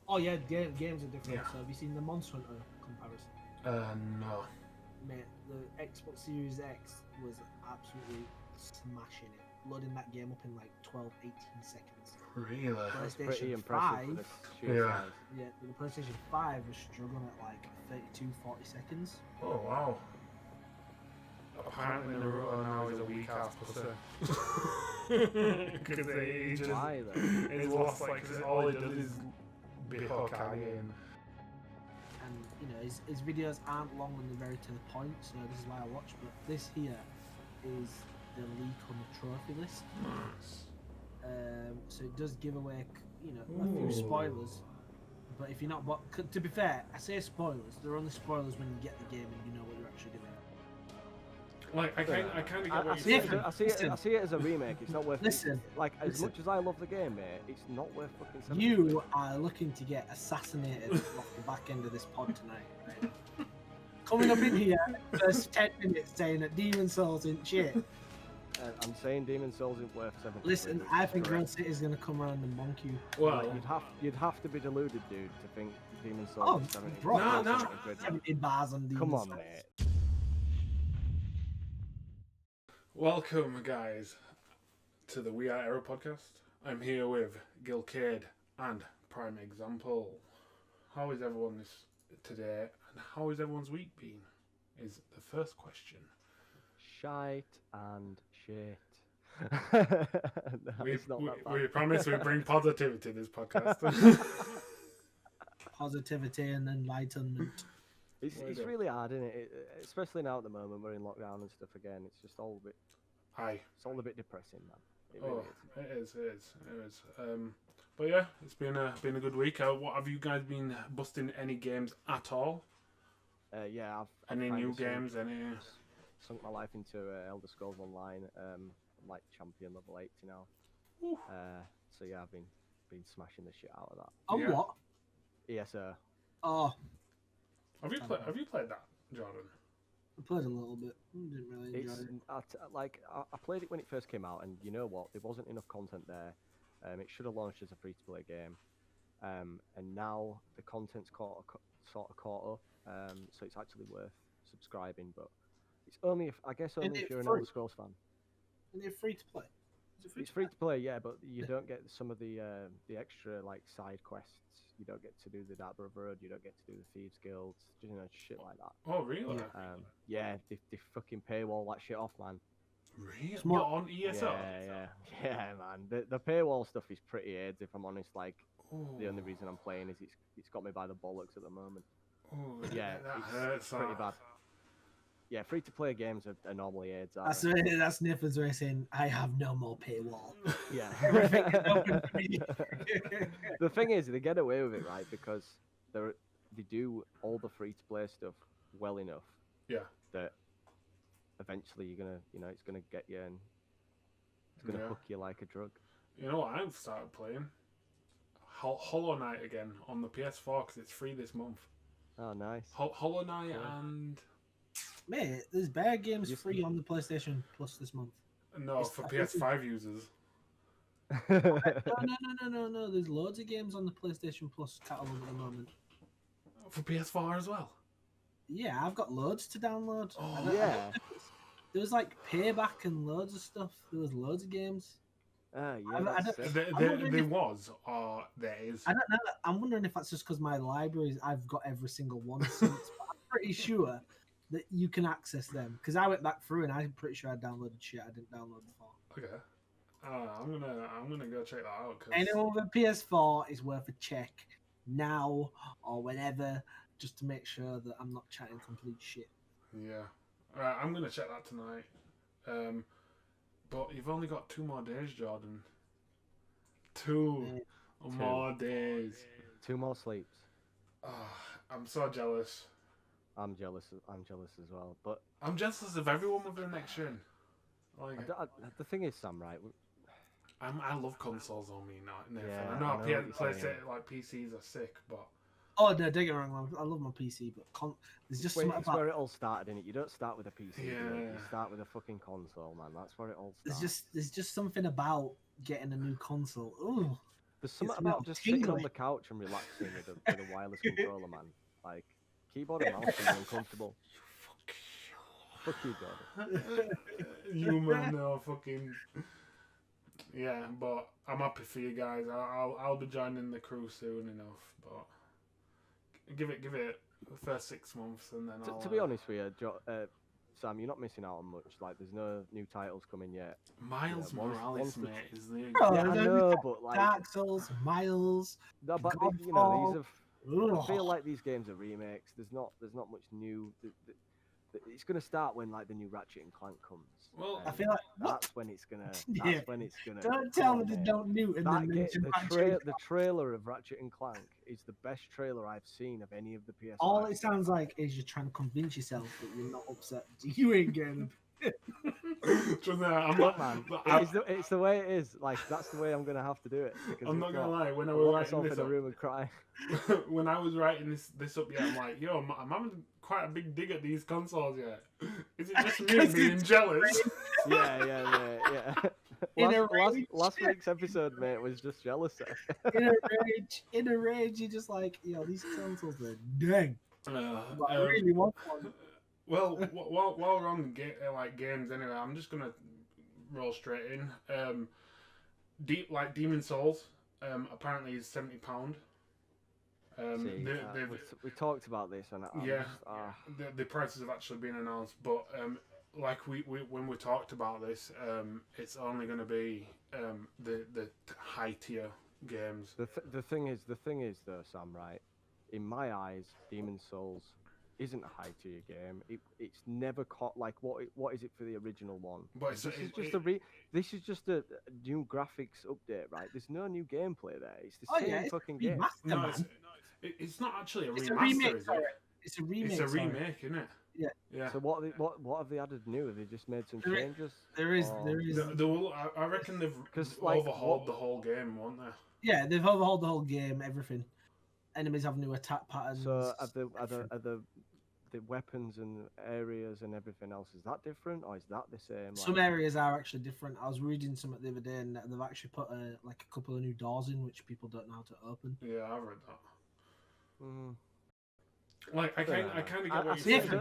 Oh yeah, games are different. Yeah. So have you seen the Monster Hunter comparison? No. Mate, the Xbox Series X was absolutely smashing it, loading that game up in like 12, 18 seconds. Really? That's pretty PlayStation impressive 5, for the sheer Yeah. size. yeah, the PlayStation 5 was struggling at like 32, 40 seconds. Oh wow. Apparently Naruto now is a weak ass pussy. Because he just Why though? he's lost like 'cause all he does is be Hokage and And you know his videos aren't long and they're very to the point, so this is why I watch. But this here is the leak on the trophy list. So it does give away, you know, a few Ooh. spoilers. But if you're not, to be fair, I say spoilers. They're only spoilers when you get the game and you know what you're actually doing. like I kind of get I what see you're it, saying. I see it as a remake. It's not worth. Listen, Like as listen. much as I love the game, mate, it's not worth fucking. 70 You quid. are looking to get assassinated off the back end of this pod tonight. Right? Coming up in here, first 10 minutes saying that Demon Souls ain't shit. I'm saying Demon Souls isn't worth 70 Listen, quid. I think Grand City is going to come around and monk you. Well, You'd have to be deluded, dude, to think Demon Souls Oh, is 70 bro, No, no. 70 quid. 70 bars on Demon Come on, Souls. mate. welcome guys to the We Are Arrow podcast. I'm here with Gilcade and Prime Example. How is everyone today, and how has everyone's week been? Is the first question. Shite and shit. We, It's not that bad. we promise we bring positivity to this podcast. Positivity and enlightenment. It's really hard, isn't it? Especially now at the moment we're in lockdown and stuff again. It's just all a bit. Aye. It's all a bit depressing, man. It really is. It is. But yeah, it's been a good week. What have you guys been busting any games at all? Yeah, I've Any kinda new games? sunk my life into Elder Scrolls Online. I'm like champion level 80 now. Ooh. So yeah, I've been smashing the shit out of that. Oh, Yeah. what? Yes, sir. Oh, Have you played that, Jordan? I played a little bit. Didn't really enjoy It's it. I played it when it first came out, and you know what? There wasn't enough content there. It should have launched as a free-to-play game, and now the content's sort of caught up. So it's actually worth subscribing, but it's only if it you're an free? Elder Scrolls fan. Is it free to play? Is it free It's to free to play, yeah, but you don't get some of the extra like side quests. You don't get to do the Dark Brotherhood. You don't get to do the Thieves Guilds. You know, shit like that. Oh, really? Yeah, they fucking paywall that shit off, man. Really? Smart. What, on ESO? Yeah, man. The paywall stuff is pretty AIDS, if I'm honest. Like, Ooh. the only reason I'm playing is it's got me by the bollocks at the moment. Ooh, Yeah, that it's hurts. pretty bad. Yeah, free to play games are normally AIDS. That's Aren't that's Niffen's way saying I have no more paywall. they? Everything is open for me. The thing is, they get away with it, right? Because they do all the free to play stuff well enough. Yeah. That eventually it's gonna get you and it's gonna Yeah. hook you like a drug. You know what I've started playing? Hollow Knight again on the PS4 because it's free this month. Oh, nice. Hollow Knight Yeah. and Mate, there's bare games free on the PlayStation Plus this month. no It's for like- PS5 users. No. There's loads of games on the PlayStation Plus catalog at the moment. For PS4 as well. Yeah, I've got loads to download. Oh, I don't- yeah. There was like Payback and loads of stuff. There was loads of games. Yeah, I that's don't- sick. There was or there is. I don't know. I'm wondering if that's just because my libraries, I've got every single one since. But I'm pretty sure that you can access them because I went back through and I'm pretty sure I downloaded shit I didn't download before. Okay. I'm gonna go check that out. Cause... Anyone with a PS4 is worth a check now or whenever, just to make sure that I'm not chatting complete shit. Yeah. Alright, I'm gonna check that tonight. But you've only got 2 more days, Jordan. 2 more days. 2 more sleeps. Oh, I'm so jealous. I'm jealous as well. But I'm jealous of everyone with the next gen. Like, the thing is, Sam, right? I love consoles on me now. Yeah, I know, I know what you're PlayStation, saying. like PCs are sick, but Oh no, don't get me wrong. I love my PC, but there's just something It's about where it all started, innit? You don't start with a PC. do you? Yeah. You start with a fucking console, man. That's where it all starts. there's just something about getting a new console. Ooh, There's something It's about not just sitting on tingly. the couch and relaxing with a wireless controller, man. Like keyboard and mouse can be uncomfortable. Fuck you, Jordan. You man, no fucking. Yeah, but I'm happy for you guys. I'll be joining the crew soon enough. But give it the first 6 months and then I'll. To be honest with you, Sam, you're not missing out on much. Like, there's no new titles coming yet. Miles once Morales, the- mate, is the. Bro, Yeah, I there's know, but like, Dark Souls, Miles. no, but Godfall. you know, these have. I feel Ugh. like these games are remakes. There's not much new. It's gonna start when like the new Ratchet and Clank comes. Well, I feel like that's when it's gonna. Yeah. That's when it's gonna. Don't come tell on, me they mate. don't new and That then ga- mention the, Ratchet. the trailer of Ratchet and Clank is the best trailer I've seen of any of the PS. All it sounds like is you're trying to convince yourself that you're not upset. You ain't getting. Trust me, I'm Look, not, man, I'm, it's the way it is. Like that's the way I'm gonna have to do it. Because I'm if not gonna not, lie. When I I'll was lock writing myself this in a up, room and cry. when I was writing this up, yeah, I'm like, yo, I'm having quite a big dig at these consoles, yeah. Is it just me 'Cause being it's jealous? Yeah. In a Last week's episode, mate, was just jealous. In a rage, you're just like, yo, these consoles are dang. But I really want one. Well, while we're on games anyway, I'm just gonna roll straight in. Demon Souls, apparently is £70. We talked about this, and the prices have actually been announced, but like we when we talked about this, it's only going to be the high tier games. The thing is though, Sam, right? In my eyes, Demon Souls isn't a high tier game. It's never caught like what is it for the original one? But this is just a new graphics update, right? There's no new gameplay there. It's the same fucking game. No, it's not actually a It's remaster, a remake, is it? It's a remake. It's a remake, isn't it? Yeah. So what have they added new? Have they just made some changes? There is. I reckon they've like, overhauled the whole game, won't they? Yeah, they've overhauled the whole game, everything. Enemies have new attack patterns. So are the weapons and areas and everything else, is that different or is that the same? Some areas are actually different. I was reading something the other day, and they've actually put a couple of new doors in, which people don't know how to open. Yeah, I read that. Mm. Like I kind of get what you're saying.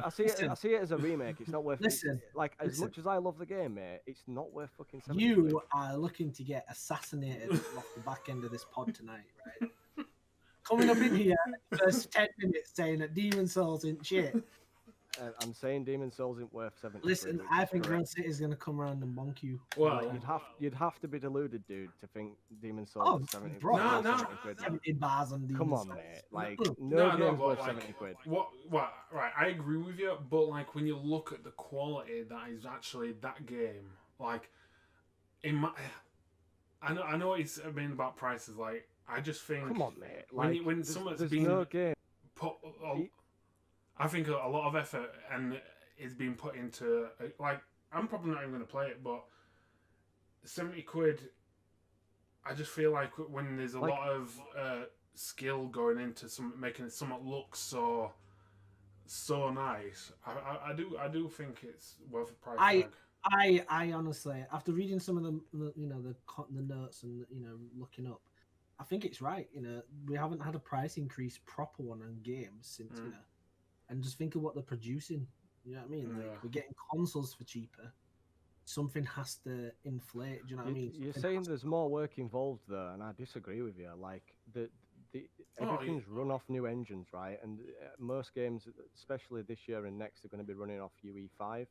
I see it as a remake. It's not worth. Listen, as much as I love the game, mate, it's not worth fucking. You are looking to get assassinated off the back end of this pod tonight, right? Coming up in here, first 10 minutes saying that Demon Souls ain't shit. I'm saying Demon Souls isn't worth 70. Listen, I think Real City is going to come around and bonk you. Well, you'd have to be deluded, dude, to think Demon Souls is 70 bro, quid. No. 70 bars on Demon Come on, Souls. mate. Like, no game's worth like, 70 quid. What? Right, I agree with you, but like when you look at the quality that is actually that game, like in my, I know it's been about prices. Like I just think, come on, mate. Like, when someone's there's been no game. put, I think a lot of effort and it's been put into like I'm probably not even going to play it, but 70 quid. I just feel like when there's a lot of skill going into making something look so nice, I do think it's worth a price tag. I honestly, after reading some of the notes and looking up, I think it's right. We haven't had a price increase proper one on games since and just think of what they're producing. You know what I mean? Like we're getting consoles for cheaper. Something has to inflate. Do you know what I mean? You're saying there's more work involved there, and I disagree with you. Like everything's run off new engines, right? And most games, especially this year and next, are going to be running off UE5.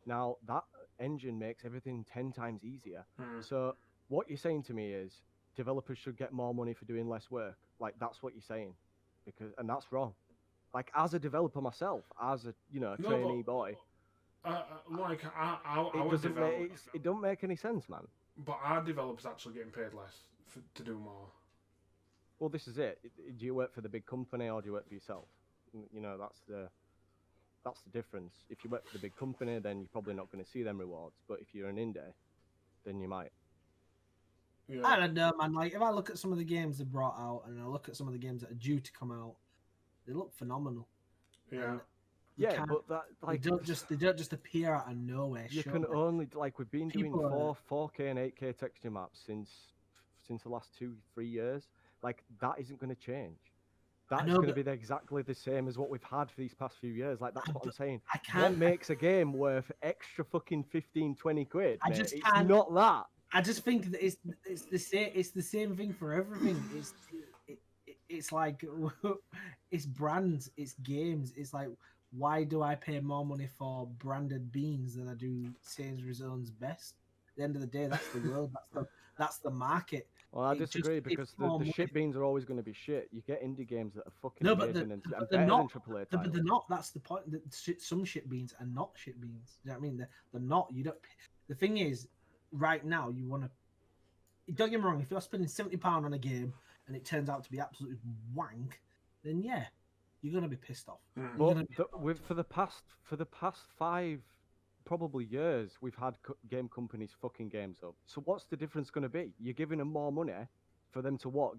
Now that engine makes everything 10 times easier. So what you're saying to me is developers should get more money for doing less work. Like that's what you're saying, and that's wrong. Like as a developer myself, as a trainee boy. It don't make any sense, man. But are developers actually getting paid less to do more? Well, this is it. Do you work for the big company or do you work for yourself? That's the difference. If you work for the big company, then you're probably not going to see them rewards. But if you're an indie, then you might. Yeah. I don't know, man. Like if I look at some of the games they brought out, and I look at some of the games that are due to come out, they look phenomenal. Yeah. But that like they don't just appear out of nowhere. You can only we've been doing 4K and 8K texture maps since since the last 2-3 years. Like that isn't going to change. That's know, going to but- be exactly the same as what we've had for these past few years. Like that's what I'm But saying. I What can't. makes a game worth extra fucking 15, 20 quid? I Mate? just It's can't- not that. I just think that it's the same thing for everything. It's like it's brands, it's games. It's like, why do I pay more money for branded beans than I do Sainsbury's Own's Best? At the end of the day, that's the world. That's the market. Well, I It just- disagree it's because more the money. shit beans are always going to be shit. You get indie games that are fucking No, but amazing and they're better not. than AAA But titles. they're not. That's the point. Some shit beans are not shit beans. Do you know what I mean? They're not. You don't. The thing is, right now, you want to. Don't get me wrong. If you're spending £70 on a game and it turns out to be absolutely wank, then yeah, you're gonna be pissed off. Mm. You're But gonna be- for the past 5 probably years, we've had game companies fucking games up. So what's the difference going to be? You're giving them more money for them to what?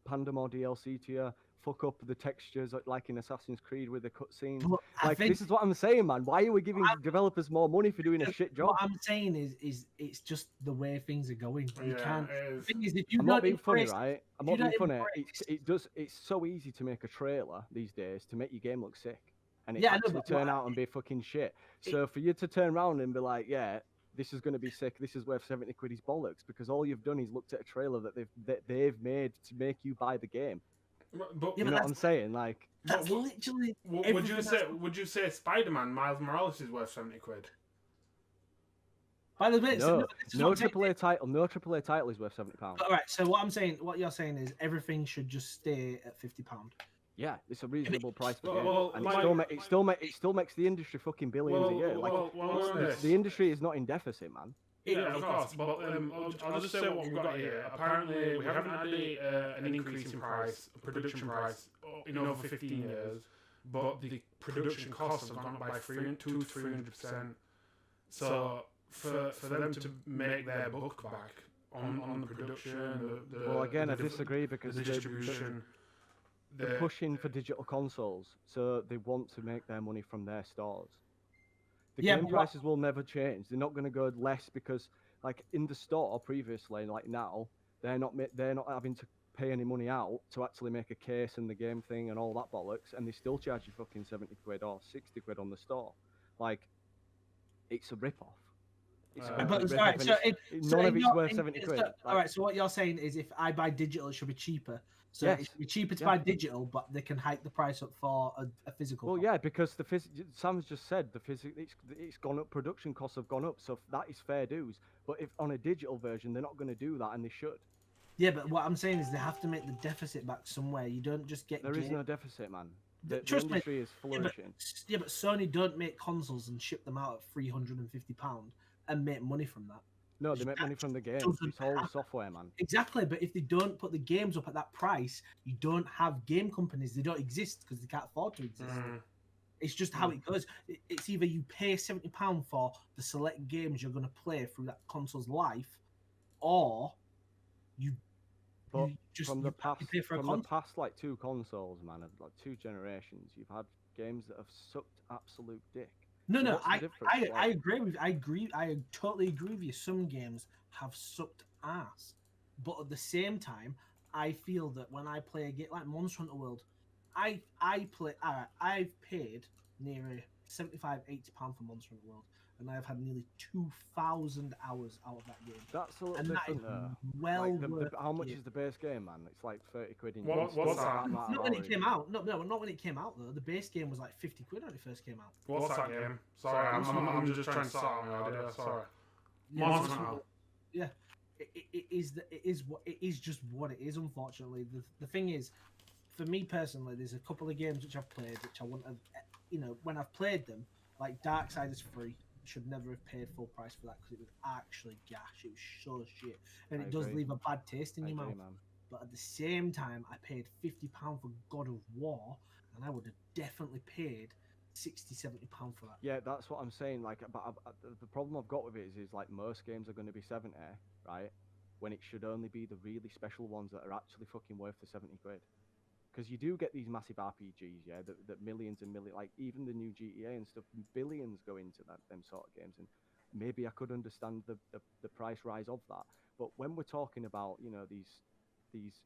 Pander more DLC to you, fuck up the textures like in Assassin's Creed with the cutscenes. But I Like think this is what I'm saying, man. Why are we giving developers more money for doing a shit job? what I'm saying is it's just the way things are going. You Yeah, can't. it The is. thing is, if you I'm don't not being funny, embrace- right? I'm if you not being don't funny. embrace- It's so easy to make a trailer these days to make your game look sick, and it Yeah, I know, actually but turn what- out and be fucking shit. So for you to turn around and be like, yeah, this is going to be sick. This is worth 70 quid. Is bollocks because all you've done is looked at a trailer that they've made to make you buy the game. But Yeah, You know what I'm saying? Like, That's What- literally. would you everything say? that's- Would you say Spider-Man Miles Morales is worth 70 quid? By the way, no, this is no what I'm saying. AAA title is worth £70. All right. So what you're saying is everything should just stay at £50. Yeah, it's a reasonable price for Well, game, well, and like- it still makes the industry fucking billions a year. Like, the industry is not in deficit, man. Yeah, of course. But I'll just say what we've got here. Apparently, we haven't had an increase in price, production price, in over 15 years. But the production costs have gone up by 300%. So for them to make their buck back on the production, Well, again, I the disagree because the distribution, they're pushing for digital consoles, so they want to make their money from their stores. The Yeah, game but what- prices will never change. They're not going to go less because, like in the store previously, like now, they're not having to pay any money out to actually make a case and the game thing and all that bollocks, and they still charge you fucking 70 quid or 60 quid on the store. Like, it's a rip off. It's a But complete But rip-off, alright, and so none of in it's your- worth in- 70 so- quid. all Like, right. So what you're saying is, if I buy digital, it should be cheaper. So Yes. it should be cheaper to Yeah. buy digital, but they can hike the price up for a physical. Well, copy. yeah, because Sam's just said it's gone up. Production costs have gone up, so that is fair dues. But if on a digital version, they're not going to do that, and they should. Yeah, but what I'm saying is they have to make the deficit back somewhere. You don't just get. There is game- no deficit, man. The Trust me, industry is Yeah, flourishing. but Sony don't make consoles and ship them out at £350 and make money from that. No, they make money from the games. doesn't It's all happen. software, man. Exactly, but if they don't put the games up at that price, you don't have game companies. They don't exist because they can't afford to exist. It's just how it goes. It's either you pay £70 for the select games you're going to play through that console's life, or you But just from you the have past, to pay for a from the console. past like 2 consoles, man, of like 2 generations, you've had games that have sucked absolute dick. No, So no, what's the I difference? I agree with I totally agree with you. Some games have sucked ass, but at the same time, I feel that when I play a game like Monster Hunter World, I've paid nearly £75-80 for Monster Hunter World, and I've had nearly 2,000 hours out of that game. That's a little And that is different, though. well Like, worth how much it. is the base game, man? It's like 30 quid in What's Steam, that? amount of Not when it hours. came out. No, not when it came out though. The base game was like 50 quid when it first came out. What's that game? Sorry, I'm just trying to sort out my idea. Sorry. Yeah, Monster so- Hunter. Yeah, it is just what it is. Unfortunately, the thing is, for me personally, there's a couple of games which I've played which I wouldn't have, when I've played them, like Darksiders 3. Should never have paid full price for that because it was actually gash. It was so shit, and I it does agree. leave a bad taste in I your agree, mouth. man. But at the same time, I paid £50 for God of War, and I would have definitely paid £60-70 for that. Yeah, that's what I'm saying. Like, but the problem I've got with it is like most games are going to be 70, right? When it should only be the really special ones that are actually fucking worth the 70 quid. Because you do get these massive RPGs, yeah, that millions and millions, like even the new GTA and stuff, billions go into them sort of games, and maybe I could understand the price rise of that. But when we're talking about, these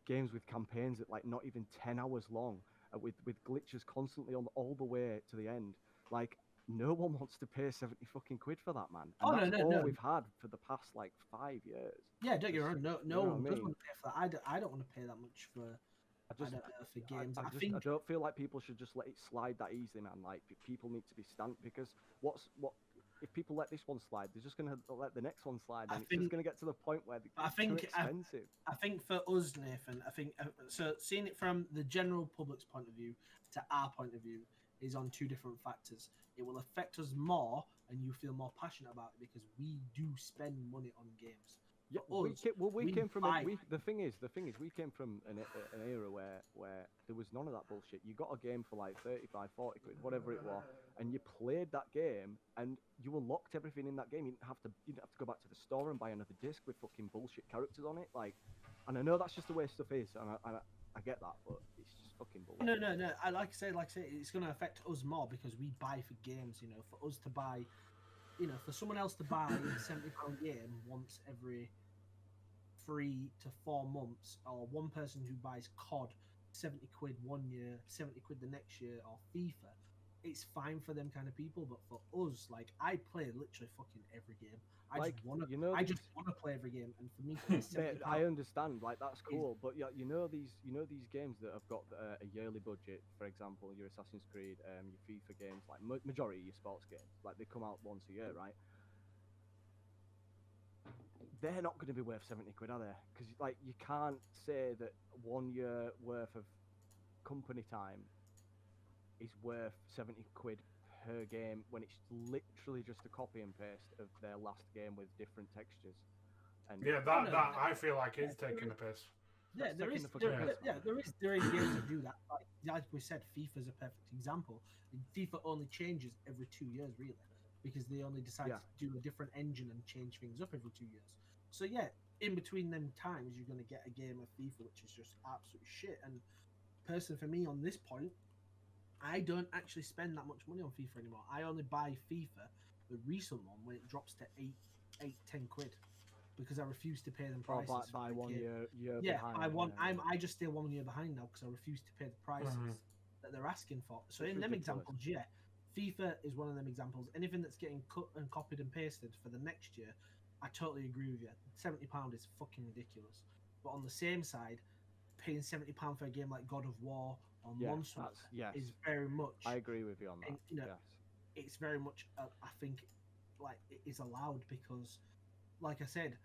games with campaigns that like not even 10 hours long, with glitches constantly on all the way to the end, like no one wants to pay 70 fucking quid for that, man. And Oh, that's no, all no. we've had for the past like 5 years. Yeah, don't get me wrong. No, you know what I one does mean? want to pay for that. I don't want to pay that much for I just, for games. I I think don't feel like people should just let it slide that easily, man. Like people need to be because what if people let this one slide, they're just gonna let the next one slide, and it's just gonna get to the point where it's too expensive. I think for us, Nathan, I think so. Seeing it from the general public's point of view to our point of view is on two different factors. It will affect us more, and you feel more passionate about it because we do spend money on games. Yeah, we came from buy- the thing is we came from an era where there was none of that bullshit. You got a game for like 35, 40 quid, whatever it was, and you played that game and you unlocked everything in that game. You didn't have to go back to the store and buy another disc with fucking bullshit characters on it. Like, and I know that's just the way stuff is, and I get that, but it's just fucking bullshit. No. I like I say, it's going to affect us more because we buy for games. For us to buy, for someone else to buy a £70 game once every 3 to 4 months, or one person who buys COD 70 quid 1 year, 70 quid the next year, or FIFA, it's fine for them kind of people. But for us, like, I play literally fucking every game. I just want to play every game, and for me, Mate, I understand, like that's cool, but yeah, these games that have got a yearly budget. For example, your Assassin's Creed, your FIFA games, like majority of your sports games, like they come out once a year, right? They're not going to be worth 70 quid, are they? Because like you can't say that 1 year worth of company time is worth 70 quid per game when it's literally just a copy and paste of their last game with different textures. And that I feel like is taking a piss. Yeah, there is games that do that. Like we said, FIFA's a perfect example. FIFA only changes every 2 years, really, because they only decide to do a different engine and change things up every 2 years. So yeah, in between them times, you're going to get a game of FIFA which is just absolute shit. And personally, for me, on this point, I don't actually spend that much money on FIFA anymore. I only buy FIFA, the recent one, when it drops to 10 quid, because I refuse to pay them prices. By 1 year behind. I just stay 1 year behind now because I refuse to pay the prices that they're asking for. So in them examples, FIFA is one of them examples. Anything that's getting cut and copied and pasted for the next year, I totally agree with you. £70 is fucking ridiculous. But on the same side, paying £70 for a game like God of War or Monster is very much. I agree with you on that. And, it's very much. I think, like, it is allowed because, like I said,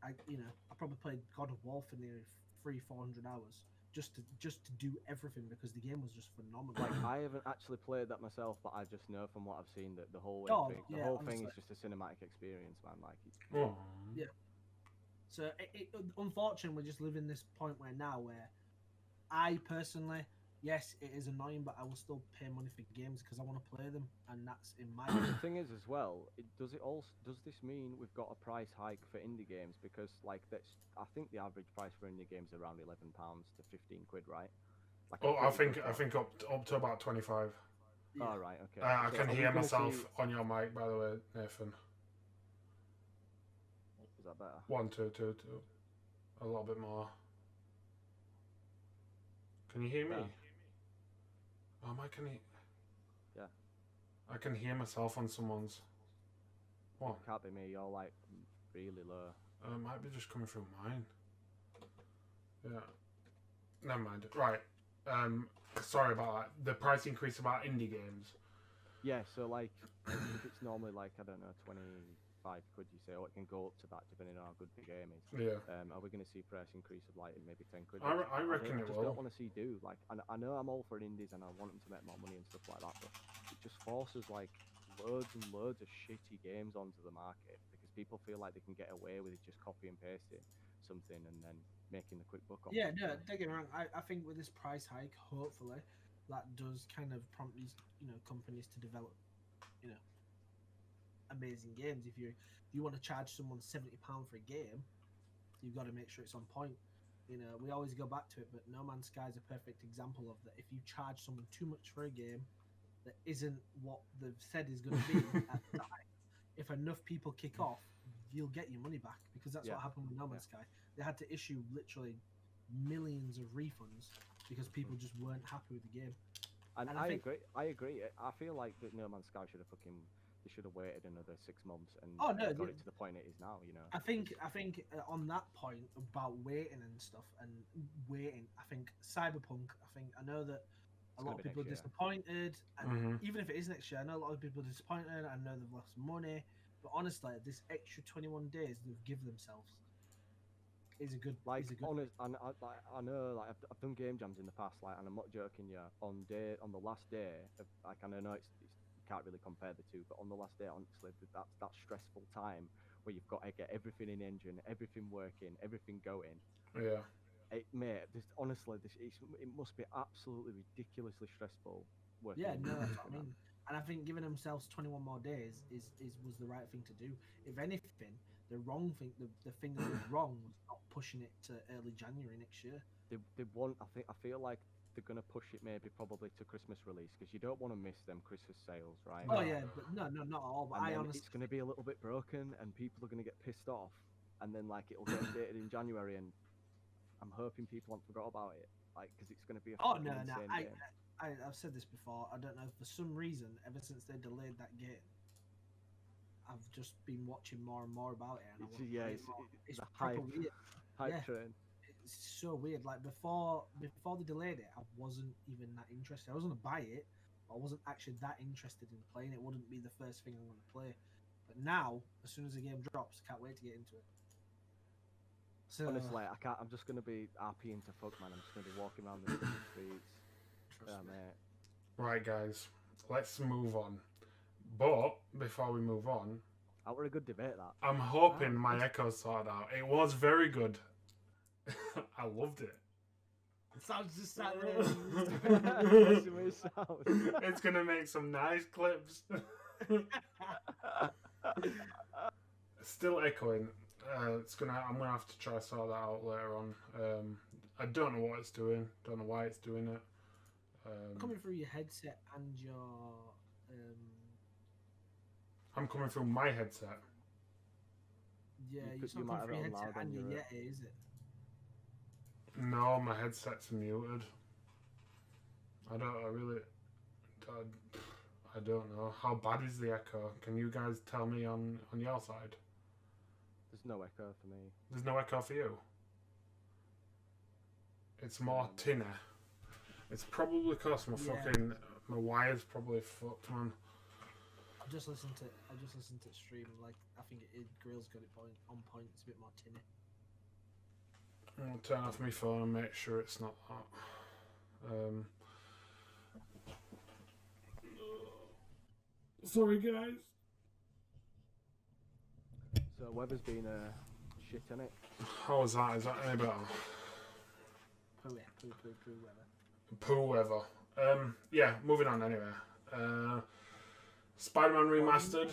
I probably played God of War for nearly 300-400 hours just to do everything because the game was just phenomenal. Like, I haven't actually played that myself, but I just know from what I've seen that the whole thing is just a cinematic experience, man. Like, So unfortunately, we're just living this point where I personally, yes, it is annoying, but I will still pay money for games because I want to play them, and that's in my. The thing is, as well, does this mean we've got a price hike for indie games? Because like I think the average price for indie games is around £11 to 15 quid, right? Like I think up to about 25. Yeah. Oh, right, okay. I can hear myself on your mic, by the way, Nathan. Is that better? 1, 2, 2, 2. A little bit more. Can you hear me? I can hear. Yeah. I can hear myself on someone's. What? It can't be me. You're like really low. It might be just coming through mine. Yeah. Never mind. Right. Sorry about that. The price increase about indie games. Yeah. So like, if it's normally like I don't know 25 quid, you say, it can go up to that depending on how good the game is. Yeah. Are we going to see price increase of like maybe 10 quid? I reckon it will. I just don't want to see like I know I'm all for indies and I want them to make more money and stuff like that, but it just forces like loads and loads of shitty games onto the market because people feel like they can get away with it just copy and pasting something and then making the quick buck off. Yeah, no, don't get me wrong. I think with this price hike, hopefully, that does kind of prompt these companies to develop amazing games. If you want to charge someone £70 for a game, you've got to make sure it's on point. We always go back to it, but No Man's Sky is a perfect example of that. If you charge someone too much for a game that isn't what they've said is going to be at the time, if enough people kick off, you'll get your money back, because that's Yeah. what happened with No Man's Sky. They had to issue literally millions of refunds because people just weren't happy with the game. And And I think, agree. I agree. I feel like that No Man's Sky should have they should have waited another 6 months and Oh, no, got it to the point it is now. You know. I think on that point about waiting and stuff and waiting, I think Cyberpunk. I know that a lot of people are disappointed, and even if it is next year, I know a lot of people are disappointed. I know they've lost money, but honestly, this extra 21 days they've given themselves is a good. Like, is a good honest, and I know, like, I've done game jams in the past, like, and I'm not joking. Yeah, on the last day, like, and I know you can't really compare the two, but on the last day, honestly, that's that stressful time where you've got to get everything in engine, everything working, everything going. Yeah. Mate, honestly, it must be absolutely ridiculously stressful working. Yeah, no, that's what I mean. And I think giving themselves 21 more days was the right thing to do. If anything, the wrong thing, the thing that was wrong was not pushing it to early January next year. They want. I feel like they're gonna push it maybe probably to Christmas release, because you don't want to miss them Christmas sales, right? Oh yeah, but no, not at all. But And I then honestly, it's gonna be a little bit broken, and people are gonna get pissed off, and then like it'll get updated in January, and I'm hoping people haven't forgot about it, like, because it's gonna be a oh fucking no, insane game. I've said this before. I don't know, for some reason, ever since they delayed that game, I've just been watching more and more about it, and I want to play it more. It's the proper hype, weird. hype train. It's so weird. Like before they delayed it, I wasn't even that interested. I was gonna buy it, but I wasn't actually that interested in playing it. It wouldn't be the first thing I'm gonna play. But now, as soon as the game drops, can't wait to get into it. So Honestly, I can't. I'm just gonna be RPing to fuck, man. I'm just gonna be walking around the streets. Yeah, mate. Right, guys, let's move on. But before we move on, that were a good debate. That I'm hoping my echo sorted out. It was very good. I loved it. Sounds just sat It's gonna make some nice clips. Still echoing. I'm gonna have to try to sort that out later on. I don't know what it's doing. Don't know why it's doing it. Coming through your headset and your. I'm coming through my headset. Yeah, you might have your headset and your Yeti, is it? No, my headset's muted. I don't know. How bad is the echo? Can you guys tell me on your side? There's no echo for me. There's no echo for you? It's more tinny. It's probably because my wire's probably fucked, man. I just listened to stream. Like, I think Grill's got it on point. It's a bit more tinny. I'll turn off my phone and make sure it's not that. Sorry, guys. So weather's been shit, innit? How was that? Is that any better? Poo weather. Poo weather. Yeah, moving on anyway. Spider-Man Remastered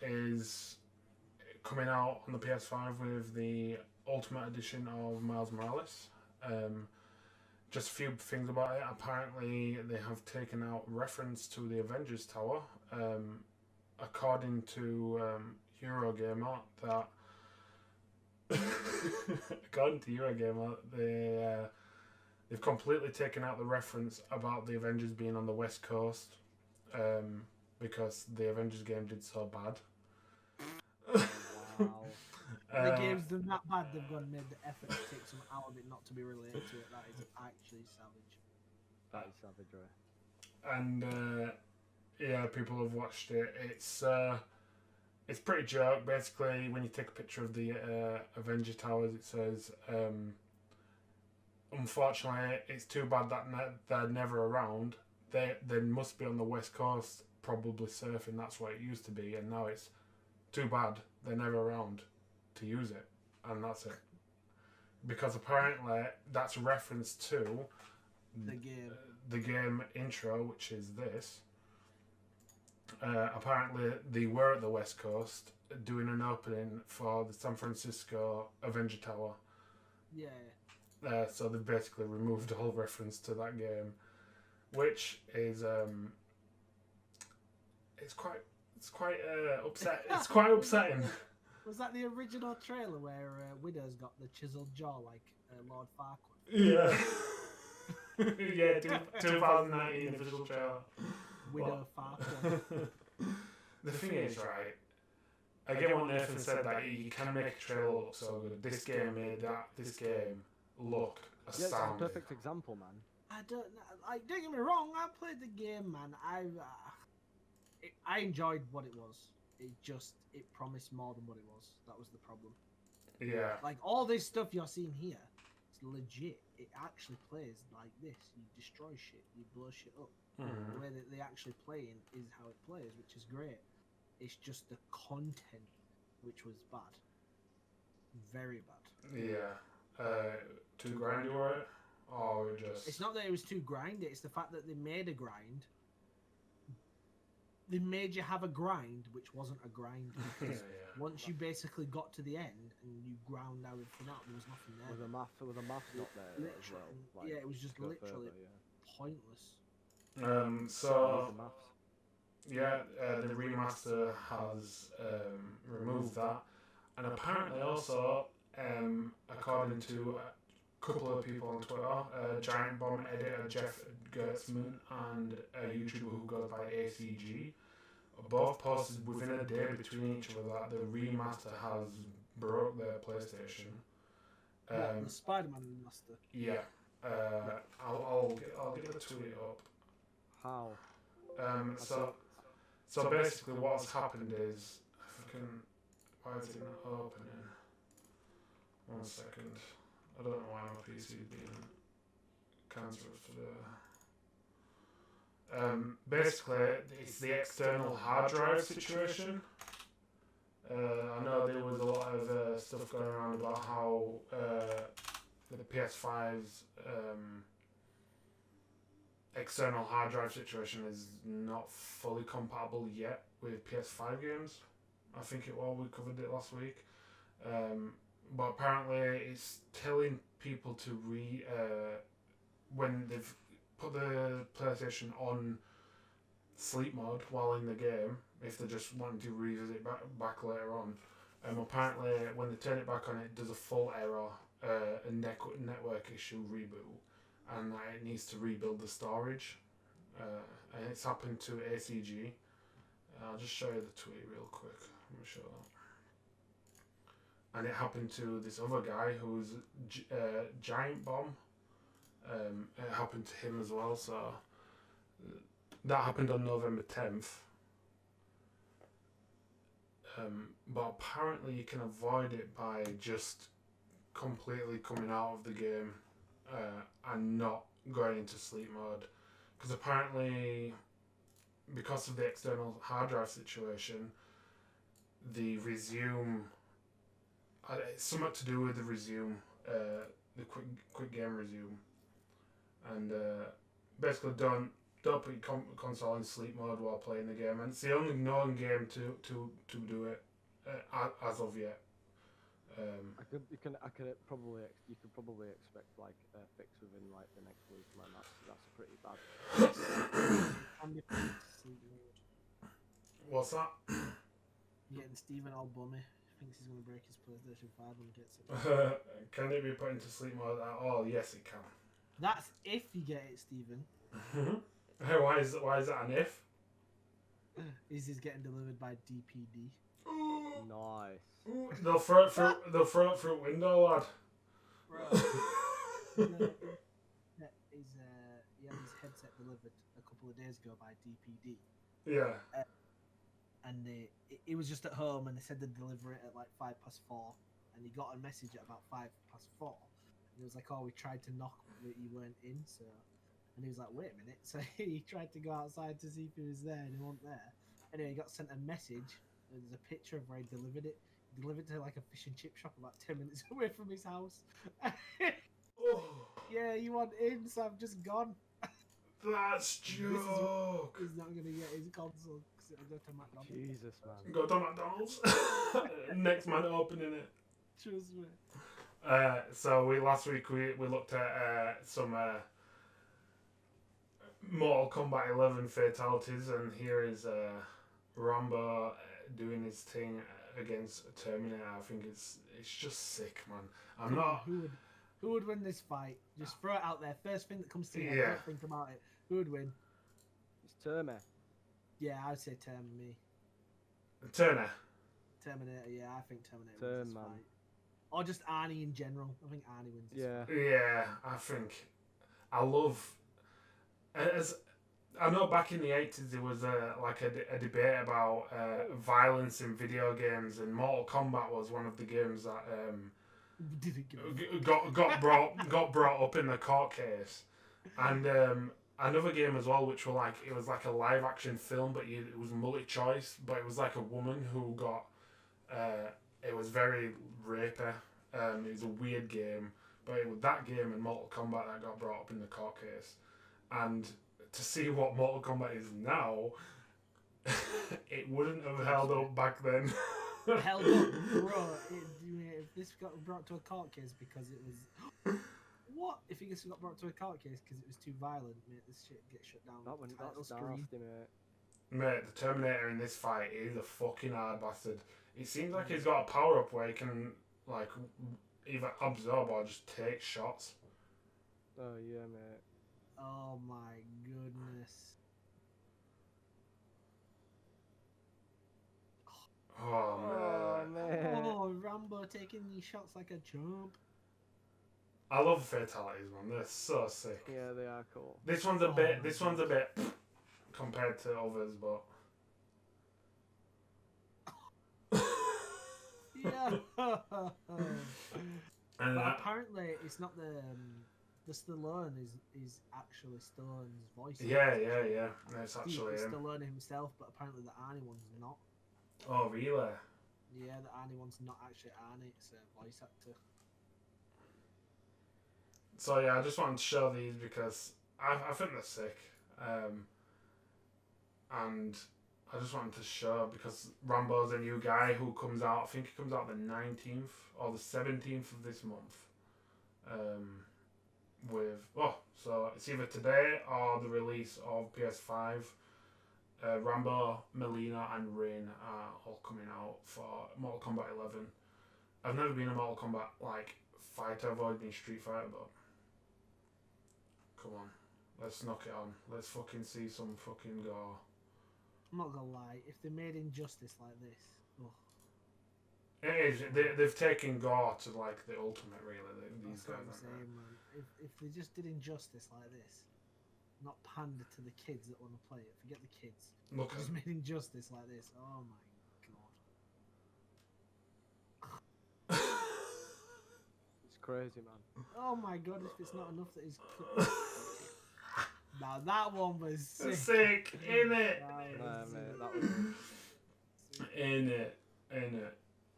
is coming out on the PS5 with the Ultimate Edition of Miles Morales. Just a few things about it. Apparently, they have taken out reference to the Avengers Tower. According to Eurogamer, they've completely taken out the reference about the Avengers being on the West Coast, because the Avengers game did so bad. Wow. The game's done that bad, they've gone and made the effort to take some out of it not to be related to it. That is actually savage. That is savagery. And yeah, people have watched it. It's pretty joke. Basically, when you take a picture of the Avenger Towers, it says, unfortunately, it's too bad that they're never around. They must be on the West Coast, probably surfing. That's what it used to be, and now it's too bad they're never around to use it, and that's it. Because apparently that's a reference to the game intro, which is this. Apparently they were at the West Coast doing an opening for the San Francisco Avenger Tower. Yeah. So they've basically removed all reference to that game, which is it's It's quite upset. It's quite upsetting. Was that the original trailer where Widow's got the chiseled jaw like Lord Farquaad? Yeah. Yeah, 2019 official trailer. Widow Farquaad. The thing is, right, I get what Nathan said, that you can make a trailer look so good. This game made this game look Yeah, it's a astounding. perfect example, man. I don't know. Like, don't get me wrong. I played the game, man. I enjoyed what it was. It promised more than what it was. That was the problem. Yeah. Like all this stuff you're seeing here, it's legit. It actually plays like this. You destroy shit. You blow shit up. Mm-hmm. The way that they actually playing is how it plays, which is great. It's just the content which was bad. Very bad. Yeah. Too grindy, right? Or just... It's not that it was too grindy, it's the fact that they made a grind. They made you have a grind which wasn't a grind, because once you basically got to the end and you ground everything out, there was nothing there. With the math not there as well. Like, yeah, it was just go literally further, pointless. So... the maths. Yeah, the remaster has removed that, and apparently also, according to a couple of people on Twitter, Giant Bomb editor Jeff Gertzman and a YouTuber who goes by ACG, both posted within a day between each other that the remaster has broke their PlayStation. The Spider-Man remaster. Yeah, I'll get the tweet up. How? So basically what's happened is, if I can, why is it not opening? 1 second. I don't know why my PC is being cancerous today. Basically, it's the external hard drive situation. I know there was a lot of stuff going around about how the PS5's external hard drive situation is not fully compatible yet with PS5 games. I think we covered it last week. But apparently it's telling people to when they've put the PlayStation on sleep mode while in the game, if they're just wanting to revisit back later on, apparently when they turn it back on, it does a full error, a network issue reboot, and it needs to rebuild the storage, and it's happened to ACG. I'll just show you the tweet real quick. Let me show that. And it happened to this other guy who's Giant Bomb. It happened to him as well. So that happened on November 10th. But apparently you can avoid it by just completely coming out of the game and not going into sleep mode, because apparently because of the external hard drive situation, the resume, it's something to do with the resume, the quick game resume, and basically don't put your console in sleep mode while playing the game, and it's the only known game to do it as of yet. You could probably expect like a fix within like the next week, man. That's pretty bad. What's that? You're getting Stephen all bummy. Thinks he's going to break his PlayStation 5 when he gets it. Can it be put into sleep mode at all? Yes, it can. That's if you get it, Stephen. Why is that an if? Is this getting delivered by DPD? Nice. They'll throw it through a window, lad. Bro. He had his headset delivered a couple of days ago by DPD. Yeah. And he was just at home, and they said they'd deliver it at like 4:05, and he got a message at about 4:05. And he was like, "Oh, we tried to knock, but you weren't in." So, and he was like, "Wait a minute." So he tried to go outside to see if he was there, and he wasn't there. Anyway, he got sent a message. There's a picture of where he delivered it. He delivered it to like a fish and chip shop about 10 minutes away from his house. Yeah, you want in, so I've just gone. That's joke. He's not gonna get his console because it'll go to McDonald's. Jesus, man. Go to McDonald's. Next man opening it. Trust me. So last week we looked at some Mortal Kombat 11 fatalities, and here is Rambo doing his thing against Terminator. I think it's just sick, man. I'm not. Who would win this fight? Just throw it out there. First thing that comes to your head. Yeah. Don't think about it. Who would win? It's Terminator. Yeah, I'd say Terminator. Terminator. Yeah, I think Terminator wins this fight. Or just Arnie in general. I think Arnie wins this fight. Yeah, I think. I love. As I know, back in the 80s, there was a debate about violence in video games, and Mortal Kombat was one of the games that got brought up in the court case, and another game as well, which it was like a live action film, but it was multi choice, but it was like a woman who got it was very rapey. It was a weird game, but it was that game and Mortal Kombat that got brought up in the court case, and to see what Mortal Kombat is now, it wouldn't have held up back then. Held up, bro. If this got brought to a court case because it was... What? If it got brought to a court case because it was too violent, mate, this shit gets shut down. That's nasty, mate. Mate, the Terminator in this fight is a fucking hard bastard. It seems like he's got a power-up where he can, like, either absorb or just take shots. Oh, yeah, mate. Oh my goodness. Oh man. Oh, Rambo taking these shots like a champ. I love fatalities, man. They're so sick. Yeah, they are cool. This one's a bit compared to others, but yeah. and But apparently it's not the Stallone is actually Stallone's voice. Yeah. It's actually He's him. Stallone himself, but apparently the Arnie one's not. Oh, really? Yeah, the Arnie one's not actually Arnie, it's a voice actor. So yeah, I just wanted to show these because I think they're sick. And I just wanted to show because Rambo's a new guy who comes out, I think he comes out the 19th or the 17th of this month. So it's either today or the release of PS5. Rambo, Melina, and Rain are all coming out for Mortal Kombat 11. I've never been a Mortal Kombat fighter. I've always been Street Fighter, but come on, let's knock it on. Let's fucking see some fucking gore. I'm not gonna lie, if they made Injustice like this, It is. They've taken gore to the ultimate, really. These that's what guys. I'm saying, man. If they just did Injustice like this, not pander to the kids that want to play it. Forget the kids. Look, Just made Injustice like this. Oh my god. It's crazy, man. Oh my god, if it's not enough that he's... Now that one was sick. Sick, innit? Mate, that was Innit.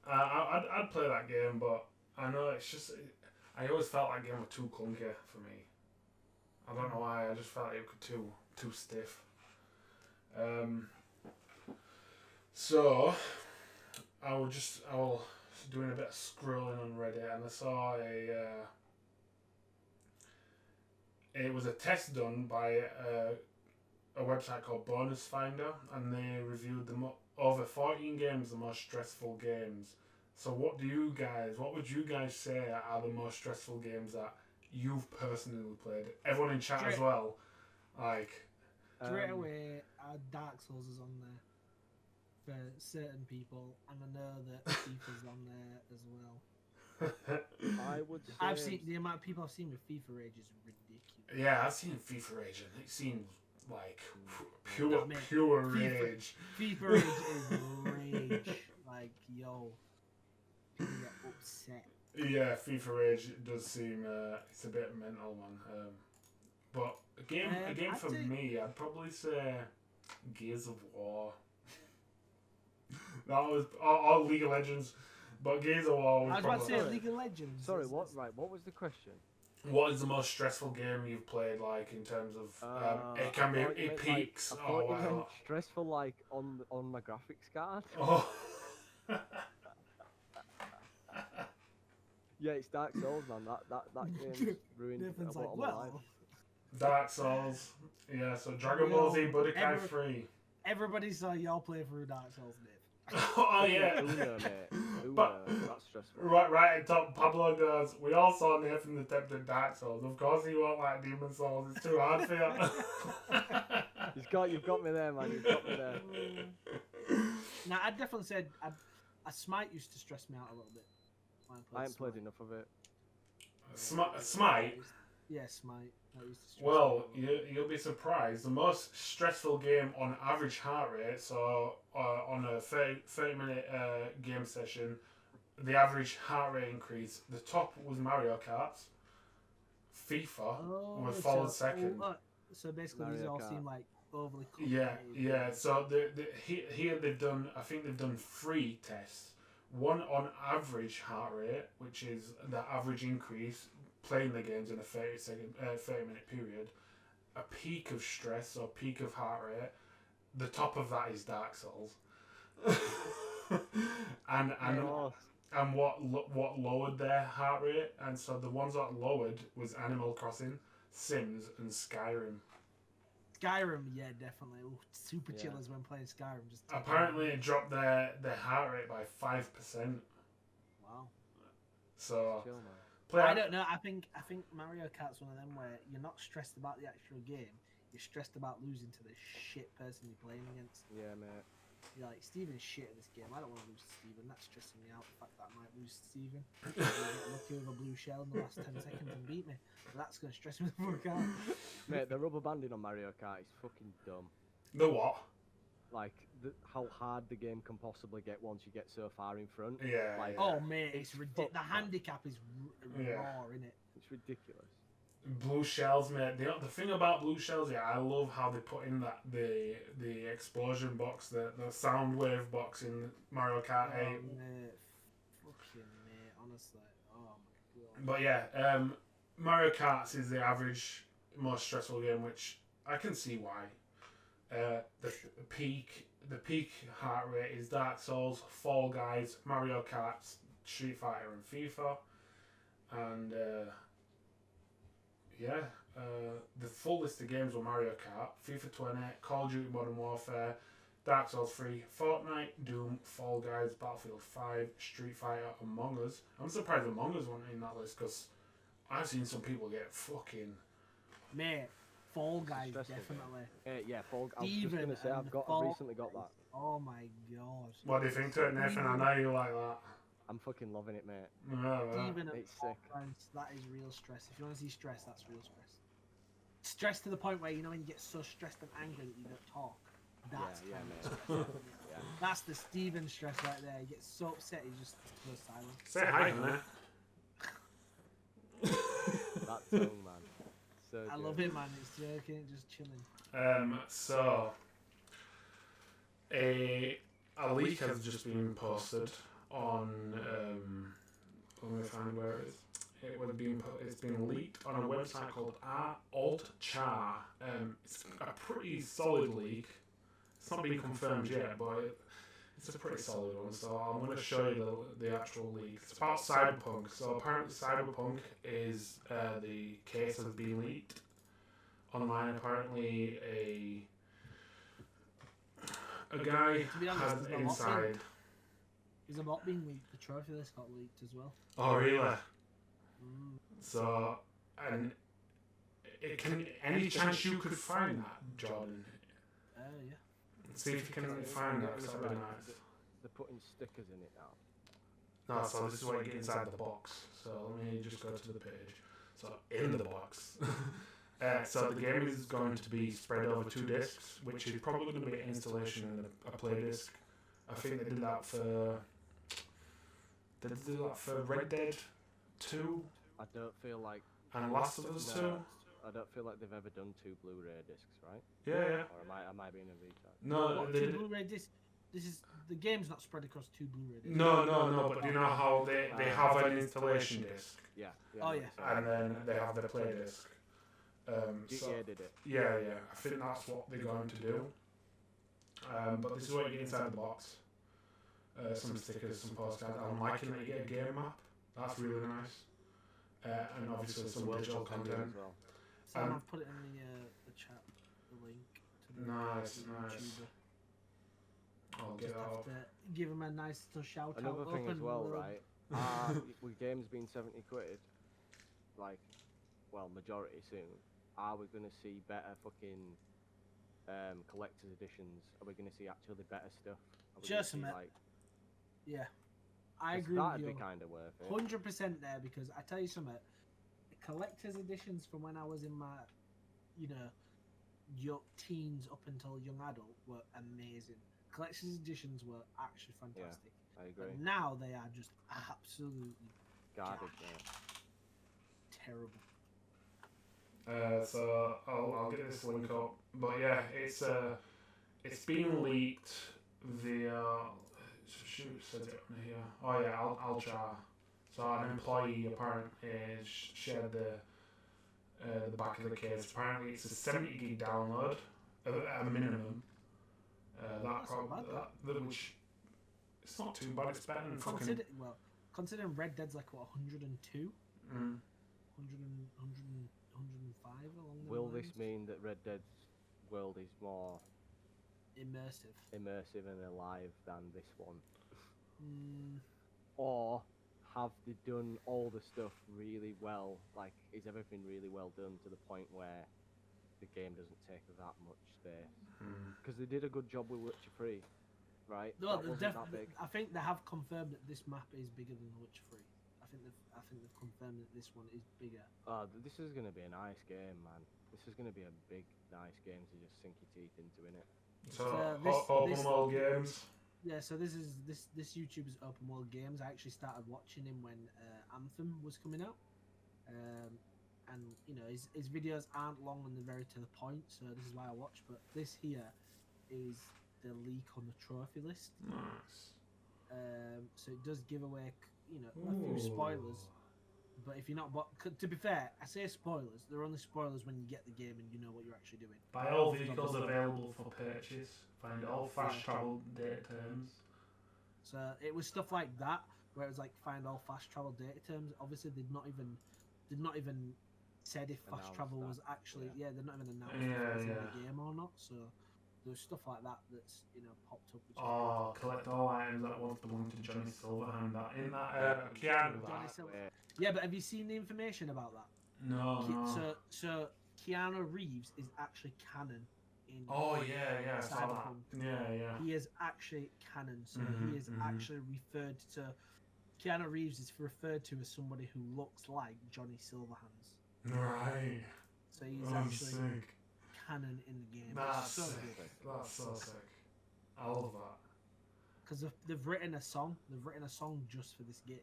I'd play that game, but I know it's just... I always felt that game was too clunky for me. I don't know why, I just felt it was too stiff. So I was doing a bit of scrolling on Reddit and I saw it was a test done by a website called Bonus Finder, and they reviewed over 14 games, the most stressful games. So what would you guys say are the most stressful games that you've personally played? Everyone in chat as well. Straight away, Dark Souls is on there for certain people, and I know that FIFA's on there as well. I would say... I've seen the amount of people I've seen with FIFA Rage is ridiculous. Yeah, I've seen FIFA Rage and it seems like pure rage. FIFA Rage is rage. Yo, people get upset. Yeah, FIFA Rage does seem it's a bit mental, man. But a game for me, I'd probably say Gears of War. That was all League of Legends, but Gears of War was I was about to probably... say League of Legends. Sorry, what? Right, what was the question? What is the most stressful game you've played, in terms of... it can be... It peaks I or thought you meant whatever. stressful, on my graphics card. Oh. Yeah, it's Dark Souls, man. That game's ruined Nathan's a lot of my life. Dark Souls. Yeah, so Dragon Ball Z Budokai 3. Everybody saw y'all play through Dark Souls, Dave. Oh yeah. Uno, mate. Uno, But- that's stressful. Right at top, Pablo goes, we all saw Nathan attempted Dark Souls. Of course he won't like Demon Souls, it's too hard for you. You've got me there, man. You've got me there. Now, I'd definitely say a Smite used to stress me out a little bit. When I ain't played Smite. enough of it. Smite? Yeah, Smite. That used to stress Well, me out. you'll be surprised. The most stressful game on average heart rate, so on a 30-minute game session, the average heart rate increase, the top was Mario Kart. FIFA was followed second. So basically, Mario these all Kart. seem like overly Yeah, complicated. yeah. So here they've done. I think they've done 3 tests. One on average heart rate, which is the average increase playing the games in a 30-minute period. A peak of stress or peak of heart rate. The top of that is Dark Souls. and Oh, and what lowered their heart rate, and so the ones that lowered was Animal Crossing, Sims, and Skyrim. Skyrim, yeah, definitely. Ooh, super Yeah. chillers when playing Skyrim. Just Apparently, it dropped their heart rate by 5%. Wow. So chill, man. I don't know. I think Mario Kart's one of them where you're not stressed about the actual game. You're stressed about losing to the shit person you're playing against. Yeah, mate. You're like, Steven's shit at this game. I don't want to lose to Steven. That's stressing me out. The fact that I might lose to Steven. He'll get lucky with a blue shell in the last 10 seconds and beat me. But that's going to stress me the fuck out. Mate, the rubber banding on Mario Kart is fucking dumb. the what? Like, how hard the game can possibly get once you get so far in front. Yeah. Like, Oh, mate, it's It's ridiculous. The fucked, man. handicap is Yeah. raw, innit? It's ridiculous. Blue shells, mate. The thing about blue shells, yeah, I love how they put in that the explosion box, the sound wave box in Mario Kart 8. Mate. Fucking mate, honestly. Oh my god. But yeah, Mario Kart is the average most stressful game, which I can see why. The peak heart rate is Dark Souls, Fall Guys, Mario Kart, Street Fighter, and FIFA, and the full list of games were Mario Kart, FIFA 20, Call of Duty Modern Warfare, Dark Souls 3, Fortnite, Doom, Fall Guys, Battlefield 5, Street Fighter, Among Us. I'm surprised Among Us wasn't in that list because I've seen some people get fucking. Mate, Fall Guys, stressful, definitely. Yeah, Fall. I was just Steven gonna say and I've Fall recently got that. Oh my god. What do you think to it, Nathan? I know you like that. I'm fucking loving it, mate. Steven and It's Fall sick. Guys, that is real stress. If you want to see stress, that's real stress. Stress to the point where, you know, when you get so stressed and angry that you don't talk. That's Yeah, kind mate. of stress. Yeah. That's the Steven stress right there. He gets so upset he just goes silent. Say hi, man. That tongue, man. So I love it, man. It's joking, just chilling. So a leak has just been posted on. Let me find where it is. It's been leaked on a website called Alt-Char. It's a pretty solid leak. It's not been confirmed yet, but it's a pretty solid one. So I'm going to show you the actual leak. It's about Cyberpunk. So apparently Cyberpunk is the case has been leaked online. Apparently a guy To be honest, has there's a lot inside. There's a lot being leaked. The trophy list got leaked as well. Oh really? Mm. So and any chance you could find that, Jordan? Yeah. See if you can find that. 'Cause that'd be nice. They're putting stickers in it now. No, so this is what you get inside the box. So let me just go to the page. So in the box. So the game is going to be spread over 2 discs, which is probably going to be an installation and a play disc. I think they did that for. Did they do that for Red Dead 2 I don't feel like. and Last of Us 2? No, I don't feel like they've ever done 2 Blu-ray discs, right? Yeah. Or am I being a retard? No, What, they two did. Blu-ray discs? This is the game's not spread across 2 Blu-ray discs. No. But do you know how they have an installation disc Yeah. Oh, no, yeah. so- and then they have the play disc. So, GTA did it. yeah. I think that's what they're going to do. But this is what you get inside the box. Some stickers, some postcards. I'm liking that you get a game map. That's really nice. And obviously some digital content. As well. So I've put it in the chat, the link to the Nice. YouTuber. I'll get Just that have up. to give him a nice little shout Another out. thing up as and well, we'll- right? With games being 70 quid, like, well, majority soon, are we going to see better fucking collector's editions? Are we going to see actually better stuff? Are we gonna Just a see, minute. like, Yeah, I 'cause agree with that'd you. be kind of worth it. 100% there, because I tell you something, collector's editions from when I was in my, young teens up until young adult were amazing. Collector's editions were actually fantastic. I agree. But now they are just absolutely Garbage, gosh. mate. terrible. So I'll get this link up. But yeah, it's been leaked via. Shoot, says it on here. Oh yeah, I'll try. So an employee apparently shared the back of the case. Apparently, it's a 70 gig download at a minimum. That's not bad, Which it's not too bad. It's better than fucking. Considering Red Dead's like what 102, Mm. 105 along the Will lines. this mean that Red Dead's world is more Immersive. and alive than this one? Mm, Or have they done all the stuff really well? Like, is everything really well done to the point where the game doesn't take that much space? Because they did a good job with Witcher 3, right? no, That wasn't that big. I think they have confirmed that this map is bigger than The Witcher 3. I think they've confirmed that this one is bigger. This is going to be a nice game, man. This is going to be a big, nice game to just sink your teeth into, innit? So this- open world games. Yeah, so this YouTuber's open world games. I actually started watching him when Anthem was coming out, and his videos aren't long and they're very to the point. So this is why I watch. But this here is the leak on the trophy list. Nice. So it does give away a few spoilers. But if you're not, to be fair, I say spoilers. They're only spoilers when you get the game and you know what you're actually doing. Buy all vehicles available for purchase. Find all fast travel data terms. So it was stuff like that where it was like find all fast travel data terms. Obviously, they'd not even said if fast Announced travel that, was actually yeah. they're not even announced Yeah, if it's in yeah. the game or not. So there's stuff like that that's popped up. Which Oh, collect all items that once belonged to Johnny Silverhand. That in that Keanu. Johnny That. Silver. Yeah, but have you seen the information about that? No, no. So Keanu Reeves is actually canon in. Oh yeah, I saw that. Cyberpunk. Yeah. He is actually canon, so Mhm, he is mhm. actually referred to. Keanu Reeves is referred to as somebody who looks like Johnny Silverhands. Right. So he's I'm actually sick. canon in the game. That's so sick. good. That's so sick. I love that. Because they've written a song. They've written a song just for this game.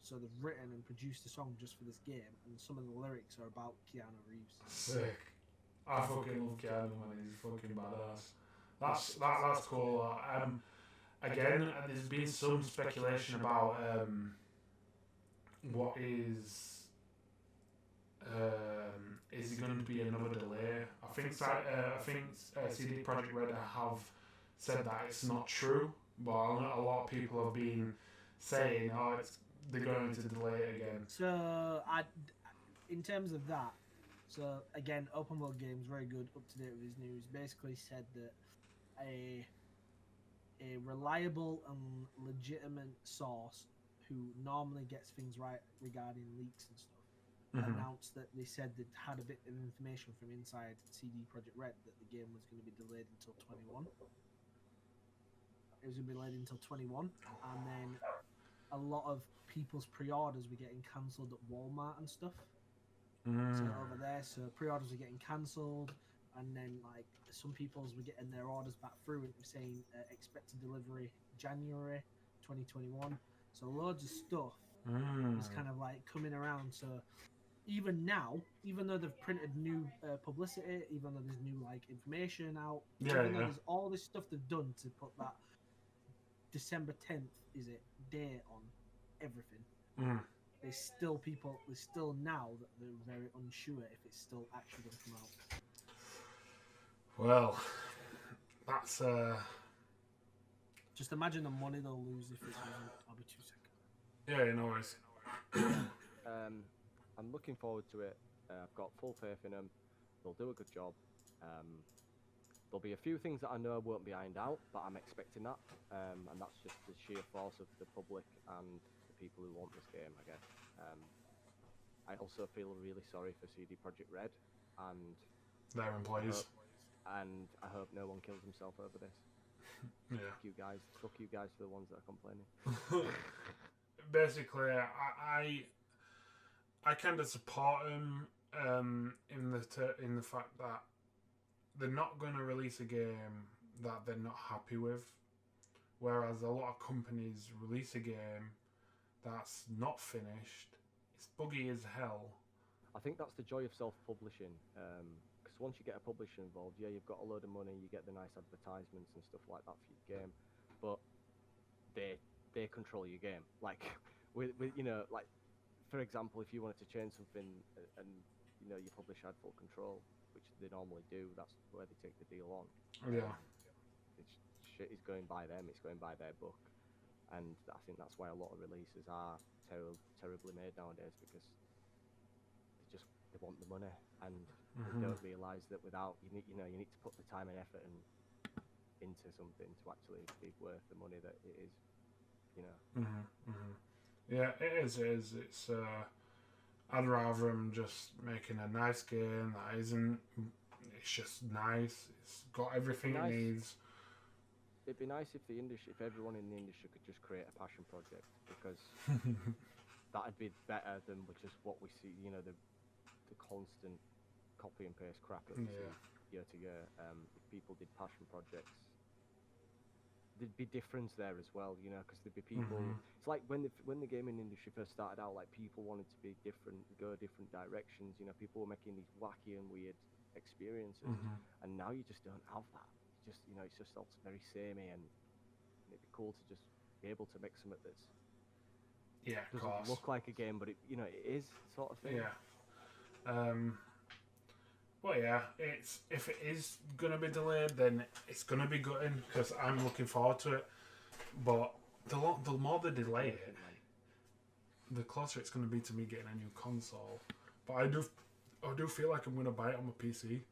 So they've written and produced a song just for this game, and some of the lyrics are about Keanu Reeves. Sick. I fucking love Keanu, man. He's fucking badass. That's cool. Again, there's been some speculation about what is it going to be another delay? I think CD Projekt Red have said that it's not true, but a lot of people have been saying, they're going to delay it again. So in terms of that, so again, Open World Games very good, up to date with his news. Basically said that a reliable and legitimate source who normally gets things right regarding leaks and stuff announced that they said they'd had a bit of information from inside CD Projekt Red that the game was going to be delayed until 21. It was going to be delayed until 21, and then a lot of people's pre-orders were getting cancelled at Walmart and stuff. So over there, so pre-orders were getting cancelled, and then like some people's were getting their orders back through and it was saying expected delivery January 2021. So loads of stuff was kind of like coming around. So even now, even though they've printed new publicity, even though there's new like information out, even though there's all this stuff they've done to put that December 10th day on everything. There's still now that they're very unsure if it's still actually going to come out. Well, that's Just imagine the money they'll lose if it doesn't. I'll be 2 seconds. yeah, no worries. I'm looking forward to it. I've got full faith in them. They'll do a good job. There'll be a few things that I know won't be ironed out, but I'm expecting that, and that's just the sheer force of the public and the people who want this game, I guess. I also feel really sorry for CD Projekt Red, and their employees. I hope no one kills himself over this. Yeah. Fuck you guys for the ones that are complaining. Basically, I kind of support him in the fact that they're not going to release a game that they're not happy with, whereas a lot of companies release a game that's not finished, it's buggy as hell. I think that's the joy of self-publishing, because once you get a publisher involved, yeah, you've got a load of money, you get the nice advertisements and stuff like that for your game, but they control your game. Like, with you know, like, for example, if you wanted to change something and your publisher had full control, which they normally do, that's where they take the deal on. Yeah. Shit is going by them, it's going by their book, and I think that's why a lot of releases are terribly made nowadays, because they want the money, and they don't realise that without you need to put the time and effort into something to actually be worth the money that it is. Yeah, it is. It's I'd rather them just making a nice game that isn't. It's just nice. It's got everything it needs. It'd be nice if everyone in the industry could just create a passion project, because that'd be better than just what we see. The constant copy and paste crap that we see year to year. If people did passion projects, there'd be difference there as well, because there'd be people. It's like when the gaming industry first started out, like, people wanted to be different, go different directions. People were making these wacky and weird experiences, and now you just don't have that. It's just all very samey, and it'd be cool to just be able to make something that's doesn't look like a game, but it is, sort of thing. Yeah. Well, yeah, if it is gonna be delayed, then it's gonna be gutting, because I'm looking forward to it. But the more they delay it, the closer it's gonna be to me getting a new console. But I do feel like I'm gonna buy it on my PC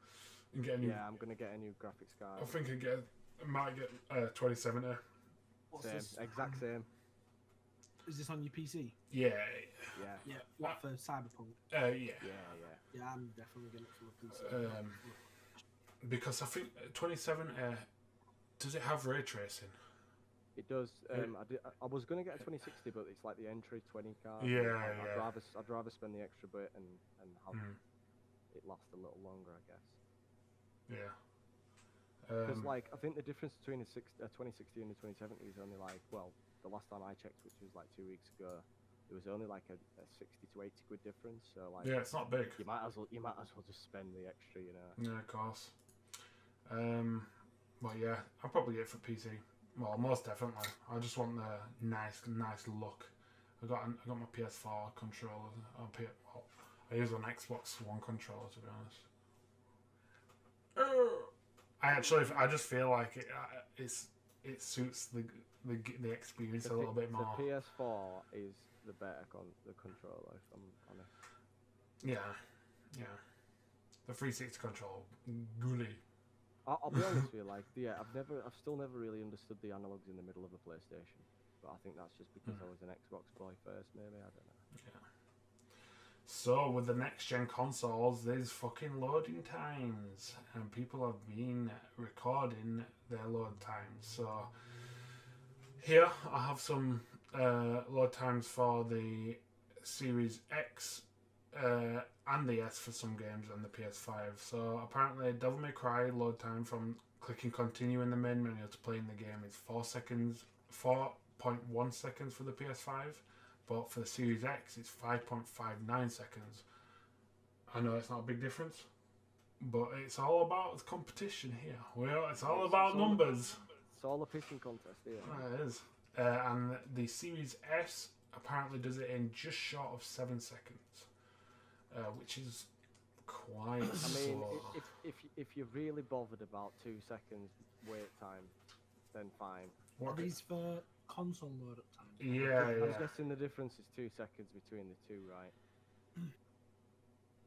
and get a new. Yeah, I'm gonna get a new graphics card. I think I might get 2070. Exact same. Is this on your PC? Yeah. What, for Cyberpunk? Yeah. Yeah, I'm definitely getting it for a PC. Because I think 2070, does it have ray tracing? It does. I was gonna get a 2060, but it's like the entry 20 card. I'd rather spend the extra bit and have it last a little longer, I guess. Yeah. Because I think the difference between a 2060 and a 2070 is only the last time I checked, which was 2 weeks ago, it was only a 60 to 80 quid difference. So it's not big. You might as well just spend the extra, Yeah, of course. Well, yeah, I'll probably get it for PC. Well, most definitely. I just want the nice look. I got my PS4 controller. I use an Xbox One controller, to be honest. I just feel like it suits the experience a little bit more. The PS4 is the better the controller, if I'm honest. Yeah. The 360 controller, gooey. I'll be honest with you, I've still never really understood the analogs in the middle of a PlayStation, but I think that's just because I was an Xbox boy first, maybe, I don't know. Yeah. So, with the next-gen consoles, there's fucking loading times, and people have been recording their load times. So, here I have some load times for the Series X and the S for some games, and the PS5. So, apparently, Devil May Cry load time from clicking continue in the main menu to playing the game is 4.1 seconds for the PS5. But for the Series X, it's 5.59 seconds. I know it's not a big difference, but it's all about the competition here. It's all about numbers. It's all a pissing contest here. It is. And the Series S apparently does it in just short of 7 seconds, which is quite slow. If you're really bothered about 2 seconds wait time, then fine. Are these for console load up time? Yeah. I'm guessing the difference is 2 seconds between the two, right?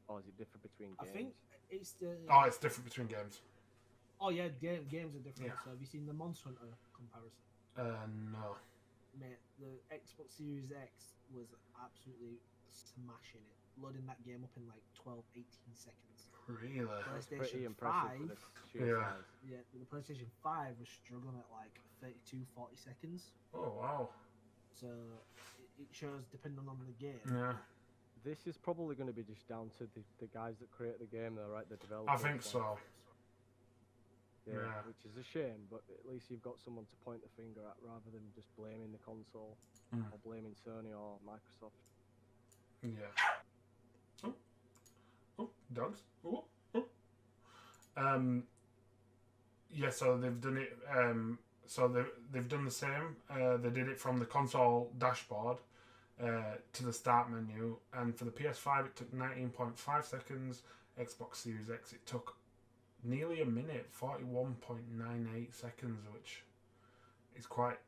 Or is it different between games? I think it's the. Oh, it's different between games. Oh yeah, games are different. Yeah. So have you seen the Monster Hunter comparison? No. Mate, the Xbox Series X was absolutely smashing it, loading that game up in like 12, 18 seconds. Really? That's PlayStation pretty impressive 5, for the sheer Yeah. size. yeah, the PlayStation 5 was struggling at like 32, 40 seconds. Oh wow. So it shows depending on the game. Yeah. This is probably going to be just down to the guys that create the game, though, right? The I developers. think so. Yeah, Yeah. which is a shame, but at least you've got someone to point the finger at rather than just blaming the console or blaming Sony or Microsoft. Yeah. Oh, dogs. Oh. Yeah, so they've done it. So they've done the same. They did it from the console dashboard to the start menu, and for the PS5 it took 19.5 seconds. Xbox Series X it took nearly a minute, 41.98 seconds, which is quite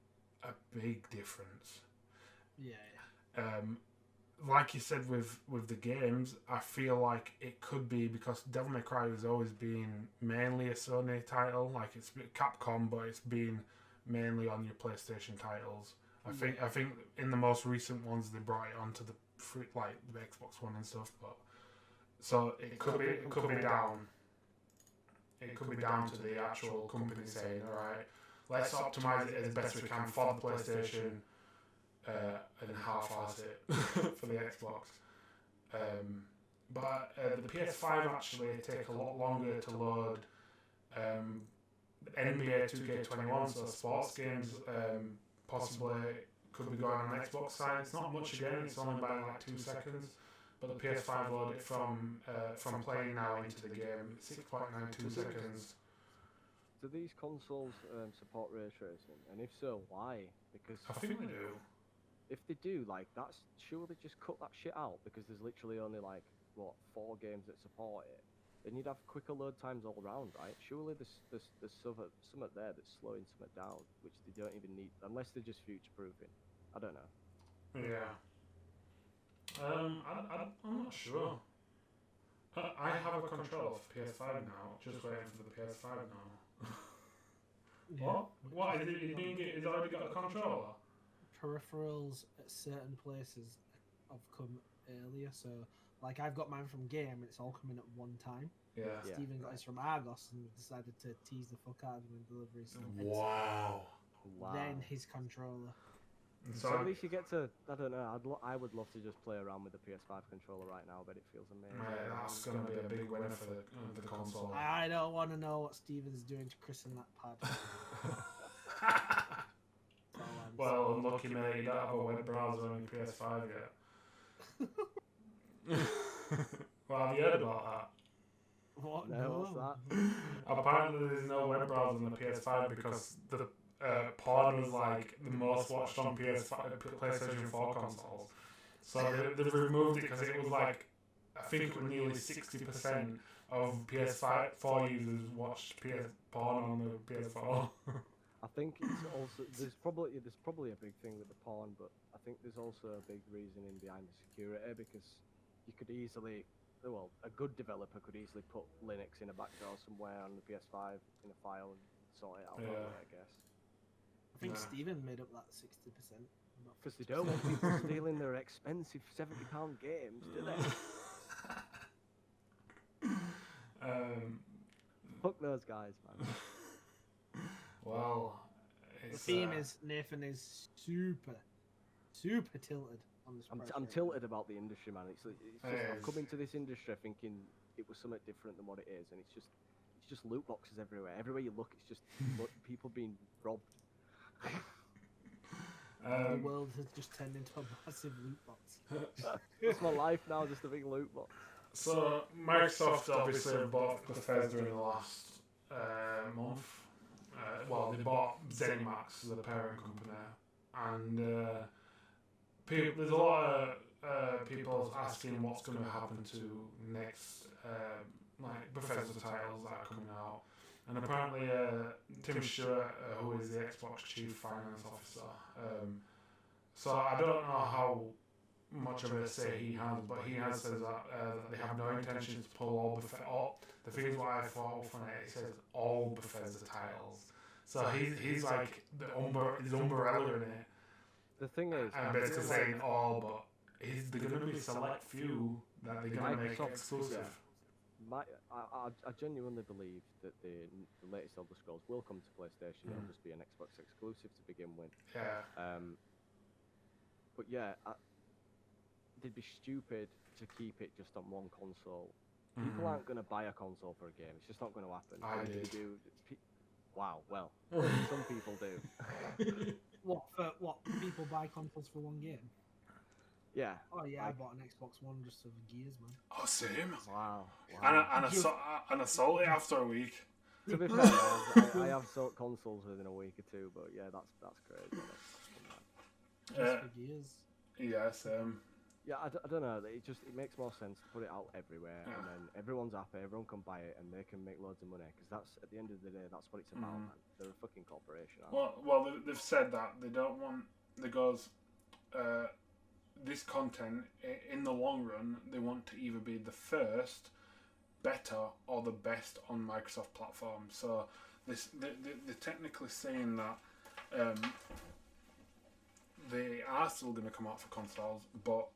a big difference. Yeah. Like you said with the games, I feel like it could be because Devil May Cry has always been mainly a Sony title, like it's Capcom, but it's been mainly on your PlayStation titles. I think in the most recent ones they brought it onto the free, like the Xbox One and stuff, but so it could be down. It could be down to the actual company saying, all right, let's optimize it as best we can for the PlayStation. And half-ass it for the Xbox. But the PS5 actually take a lot longer to load. NBA 2K21, so sports games, possibly could be going on the Xbox side. It's not much again, it's only by like 2 seconds. But the PS5 load it from playing now into the game, 6.92 seconds. Do these consoles support ray tracing? And if so, why? Because I think they do. if they do, like, that's surely just cut that shit out because there's literally only like 4 games that support it. Then you'd have quicker load times all around, right? Surely there's something there that's slowing something down, which they don't even need unless they're just future proofing. I don't know. Yeah. I'm not sure. I have a controller for PS5 now, just waiting for the PS5 now. Yeah. What? Is it being? It's already got a controller? Peripherals at certain places have come earlier, so like I've got mine from Game, and it's all coming at one time. Yeah. Stephen got his from Argos and decided to tease the fuck out of him and deliver his Wow. then his controller. So at least you get to, I don't know, I would love to just play around with the PS5 controller right now, but it feels amazing. That's going to be a big winner for the console. I don't want to know what Stephen's doing to christen that pad. Well, unlucky mate, you don't have a web browser on your PS5 yet. Well, have you heard about that? What? No, what's that? Apparently there's no web browser on the PS5 because the porn was like the most watched on PlayStation 4 consoles. So they've removed it because it was like, I think it was nearly 60% of PS4 users watched porn on the PS4. I think it's also there's probably a big thing with the porn, but I think there's also a big reasoning behind the security because you could easily, well, a good developer could easily put Linux in a backdoor somewhere on the PS5 in a file and sort it out that way, I guess. I think Stephen made up that 60%. Because they don't want people stealing their expensive £70 games, do they? Fuck those guys, man. Well, the theme is Nathan is super tilted on this. I'm tilted about the industry, man. It's just, I've come into this industry thinking it was something different than what it is, and it's just loot boxes everywhere. Everywhere you look, it's just people being robbed. The world has just turned into a massive loot box. That's my life now, just a big loot box. So Microsoft obviously bought Bethesda in the last month. Well, they bought ZeniMax, the parent company, and there's a lot of people asking what's going to happen to next like Bethesda titles that are coming out. And apparently Tim Stewart, who is the Xbox Chief Finance Officer, so I don't know much of a say he has, but he has said that they have no intention to pull all Bethesda. The thing is, what I thought from it says all Bethesda titles. So he's like his umbrella in it. The thing is, I'm basically saying all, but they're going to be a select few that they're going to make exclusive. I genuinely believe that the latest Elder Scrolls will come to PlayStation. It'll just be an Xbox exclusive to begin with. Yeah. But yeah, they'd be stupid to keep it just on one console. People aren't going to buy a console for a game. It's just not going to happen. I did. Wow. Well, some people do. What people buy consoles for one game? Yeah. Oh yeah, I bought an Xbox One just for Gears, man. Oh, same. Wow. And I sold it after a week. To be fair, I have sold consoles within a week or two, but yeah, that's crazy. Just for Gears. Yes. Yeah, I don't know. It makes more sense to put it out everywhere, and then everyone's happy, everyone can buy it, and they can make loads of money. Because that's at the end of the day, that's what it's about, man. They're a fucking corporation. Well, they've said that they don't want. Because this content, in the long run, they want to either be the first, better, or the best on Microsoft platforms. So they're technically saying that they are still going to come out for consoles, but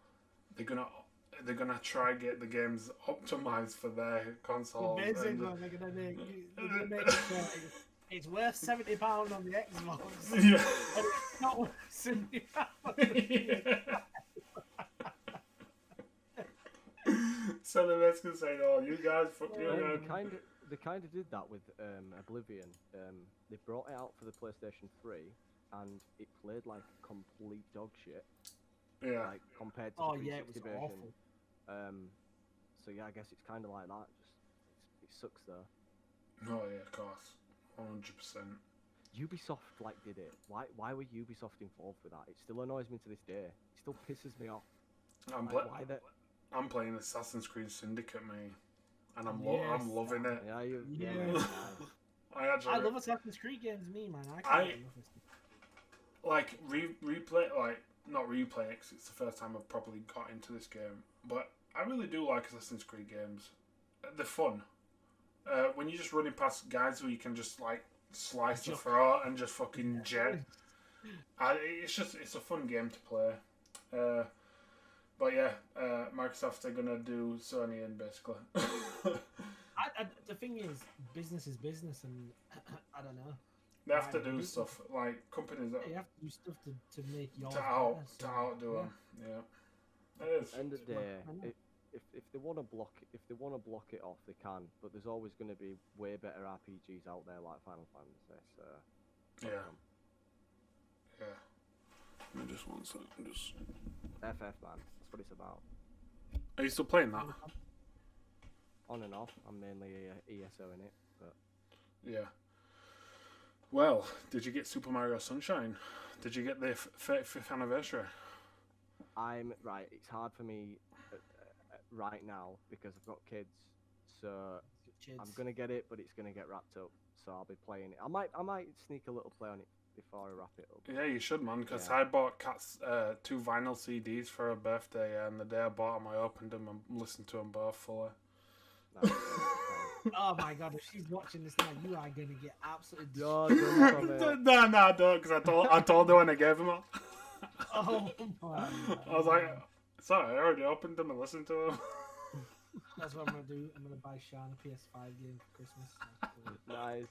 they're gonna try get the games optimized for their consoles. Basically, they're gonna make it's worth £70 on the Xbox. Yeah. And it's not worth £70. So they're basically saying, "Oh, you guys, They kind of did that with Oblivion. They brought it out for the PlayStation 3, and it played like complete dog shit. Yeah. Like compared to the 360 version. Awful. So yeah, I guess it's kind of like that. It sucks though. Oh yeah, of course, 100%. Ubisoft did it. Why were Ubisoft involved with that? It still annoys me to this day. It still pisses me off. I'm playing Assassin's Creed Syndicate, mate, and I'm loving it. Yeah. I love Assassin's Creed games, man. I replay, not replay it 'cause it's the first time I've properly got into this game, but I really do like Assassin's Creed games. They're fun. When you're just running past guys who you can just slice the throat and just fucking jet. It's a fun game to play. But yeah, Microsoft are gonna do Sony in basically. The thing is business, and I don't know. They have to do stuff companies that you have to do stuff to make yours to outdo them. Yeah, it is. End of the day, if they want to block it off, they can. But there's always going to be way better RPGs out there like Final Fantasy. So yeah. Give me just one second. FF, man, that's what it's about. Are you still playing that? On and off. I'm mainly ESO in it, but yeah. Well, did you get Super Mario Sunshine? Did you get the 35th anniversary? It's hard for me right now because I've got kids, so I'm gonna get it, but it's gonna get wrapped up. So I'll be playing it. I might sneak a little play on it before I wrap it up. Yeah, you should, man. Because I bought Kat's 2 vinyl CDs for her birthday, and the day I bought them, I opened them and listened to them both fully. Oh my god, if she's watching this now, you are gonna get absolutely No, don't, because I told her when I gave them up. Oh my god. I was like, sorry, I already opened them and listened to them. That's what I'm gonna do. I'm gonna buy Sean a PS5 game for Christmas. Nice.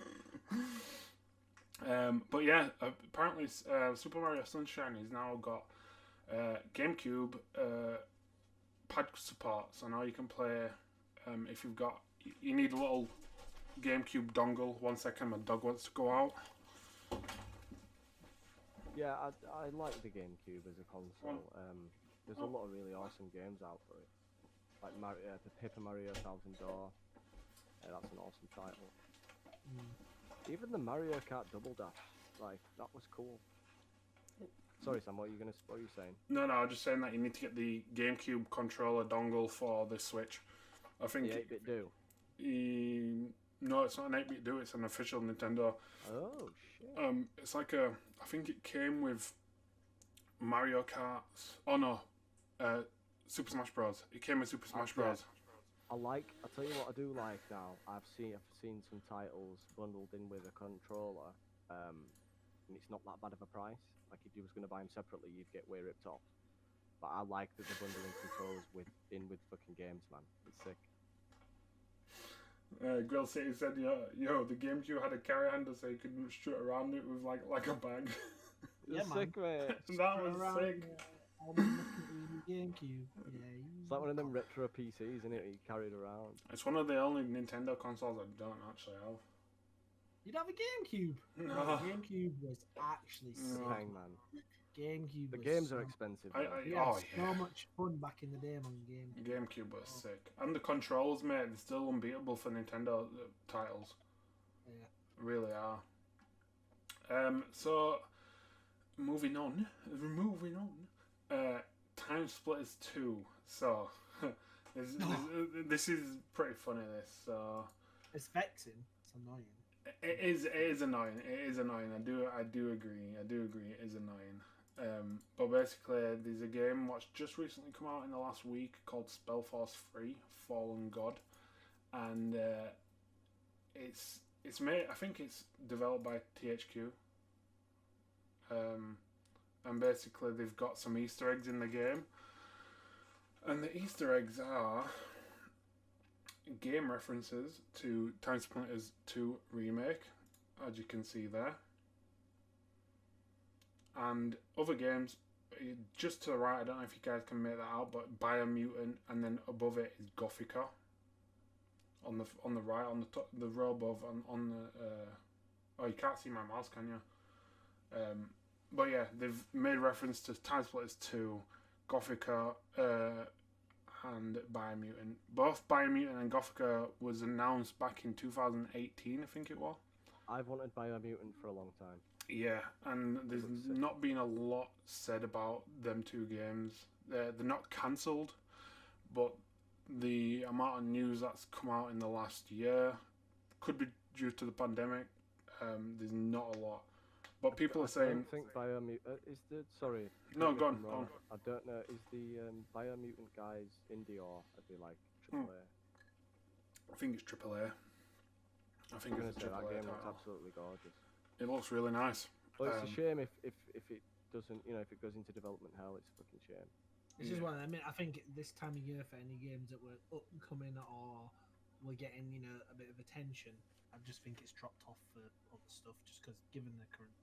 But yeah, apparently Super Mario Sunshine has now got GameCube pad support, so now you can play if you've got. You need a little GameCube dongle. 1 second, my dog wants to go out. Yeah, I like the GameCube as a console. There's a lot of really awesome games out for it. Like the Paper Mario Thousand Door. That's an awesome title. Even the Mario Kart Double Dash, that was cool. Sorry, Sam, what are you saying? No, I was just saying that you need to get the GameCube controller dongle for the Switch. I think the 8-bit do. No, it's not an 8-bit do. It's an official Nintendo. Oh shit. It's I think it came with Mario Kart. Oh no, Super Smash Bros. It came with Super Smash Bros. I tell you what I do like now. I've seen some titles bundled in with a controller, and it's not that bad of a price. Like if you was going to buy them separately, you'd get way ripped off. But I like that they're bundling controllers with fucking games, man. It's sick. Grill City said, yo, the GameCube had a carry handle so you could strut around it with like a bag. Yeah, man. Sick, mate. That was sick. I'm looking at the GameCube. Yeah, It's like one of them retro PCs, isn't it? You carried around. It's one of the only Nintendo consoles I don't actually have. You'd have a GameCube. No. GameCube was actually sick. Dang, man. GameCube. The was games so... are expensive. We had so much fun back in the day on GameCube. GameCube was sick. And the controls, mate, they're still unbeatable for Nintendo titles. Yeah. Really are. So, moving on. Time Splitters 2. So, this is pretty funny, this. So, it's vexing. It's annoying. It is annoying. It is annoying. I do agree. It is annoying. But basically, there's a game what's just recently come out in the last week called Spellforce 3: Fallen God, and it's made. I think it's developed by THQ. And basically, they've got some Easter eggs in the game, and the Easter eggs are game references to Time Splitters 2 remake, as you can see there, and other games just to the right. I don't know if you guys can make that out, but Biomutant, and then above it is Gothica. On the right, on the top, the row above, on the oh, you can't see my mouse, can you? But yeah, they've made reference to Time Splitters 2, Gothica, and Biomutant. Both Biomutant and Gothica was announced back in 2018, I think it was. I've wanted Biomutant for a long time. Yeah, and there's not been a lot said about them two games. They're not cancelled, but the amount of news that's come out in the last year could be due to the pandemic. There's not a lot. But people are saying... I don't think Biomutant... is the... Sorry. No, go on. I don't know. Is the Biomutant guys indie or are they like AAA? I think it's AAA. I think it's a AAA that game title. looks absolutely gorgeous. It looks really nice. But it's a shame if it doesn't, if it goes into development hell, it's a fucking shame. This is what I mean. I think this time of year for any games that were up and coming or were getting, a bit of attention, I just think it's dropped off for other stuff just because given the current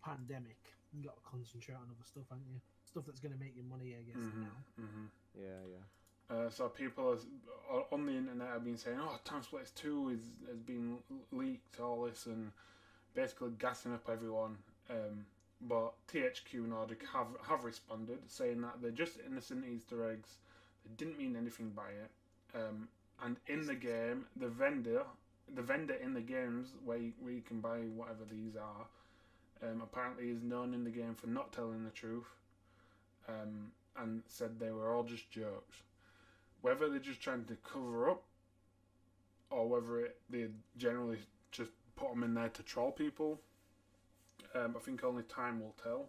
pandemic, you got to concentrate on other stuff, haven't you? Stuff that's going to make you money, I guess, now. Mm-hmm. Yeah. So people on the internet have been saying, "Oh, Time Splitters 2 has been leaked, all this," and basically gassing up everyone. But THQ Nordic have responded, saying that they're just innocent Easter eggs. They didn't mean anything by it. And in the game, the vendor in the games where you can buy whatever these are, apparently is known in the game for not telling the truth, and said they were all just jokes. Whether they're just trying to cover up, or whether they generally just put them in there to troll people, I think only time will tell.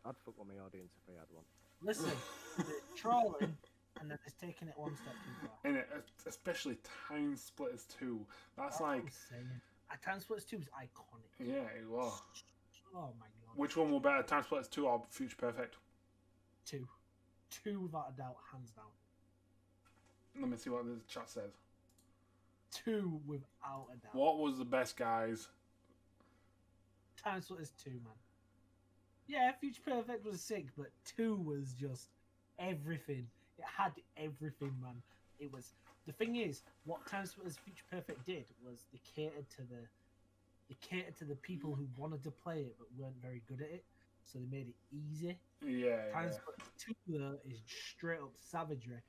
I'd fuck with my audience if I had one. Listen, they're trolling, and then it's taking it one step too far. In it, especially Time Splitters 2. That's like... Time Splitters 2 is iconic. Yeah, it was. Oh my god. Which one will better, Time Splitters 2 or Future Perfect? 2. 2 without a doubt, hands down. Let me see what the chat says. 2 without a doubt. What was the best, guys? Time Splitters 2, man. Yeah, Future Perfect was sick, but 2 was just everything. It had everything, man. It was... The thing is, what Time Splitters Future Perfect did was they catered to the people who wanted to play it but weren't very good at it, so they made it easy. Yeah. Time Splitters 2 though is straight up savagery,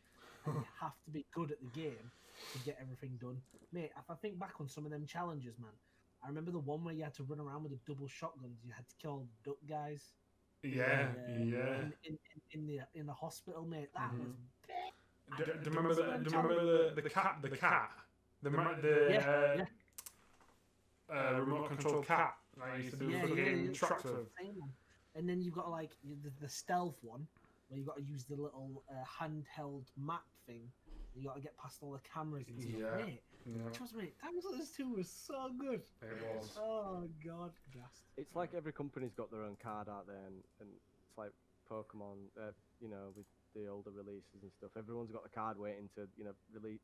and you have to be good at the game to get everything done. Mate, if I think back on some of them challenges, man, I remember the one where you had to run around with the double shotguns. You had to kill duck guys. Yeah. In the hospital, mate. That was big. Do you remember the cat? The remote control cat that I used to do fucking tracks with. And then you've got like the stealth one, where you got to use the little handheld map thing. You got to get past all the cameras and stuff. Yeah. Mate, Yeah. trust me, Dark Souls 2 was so good. It was. Oh god, gassed. It's like every company's got their own card out there, and it's like Pokemon, you know, with the older releases and stuff. Everyone's got the card waiting to, you know,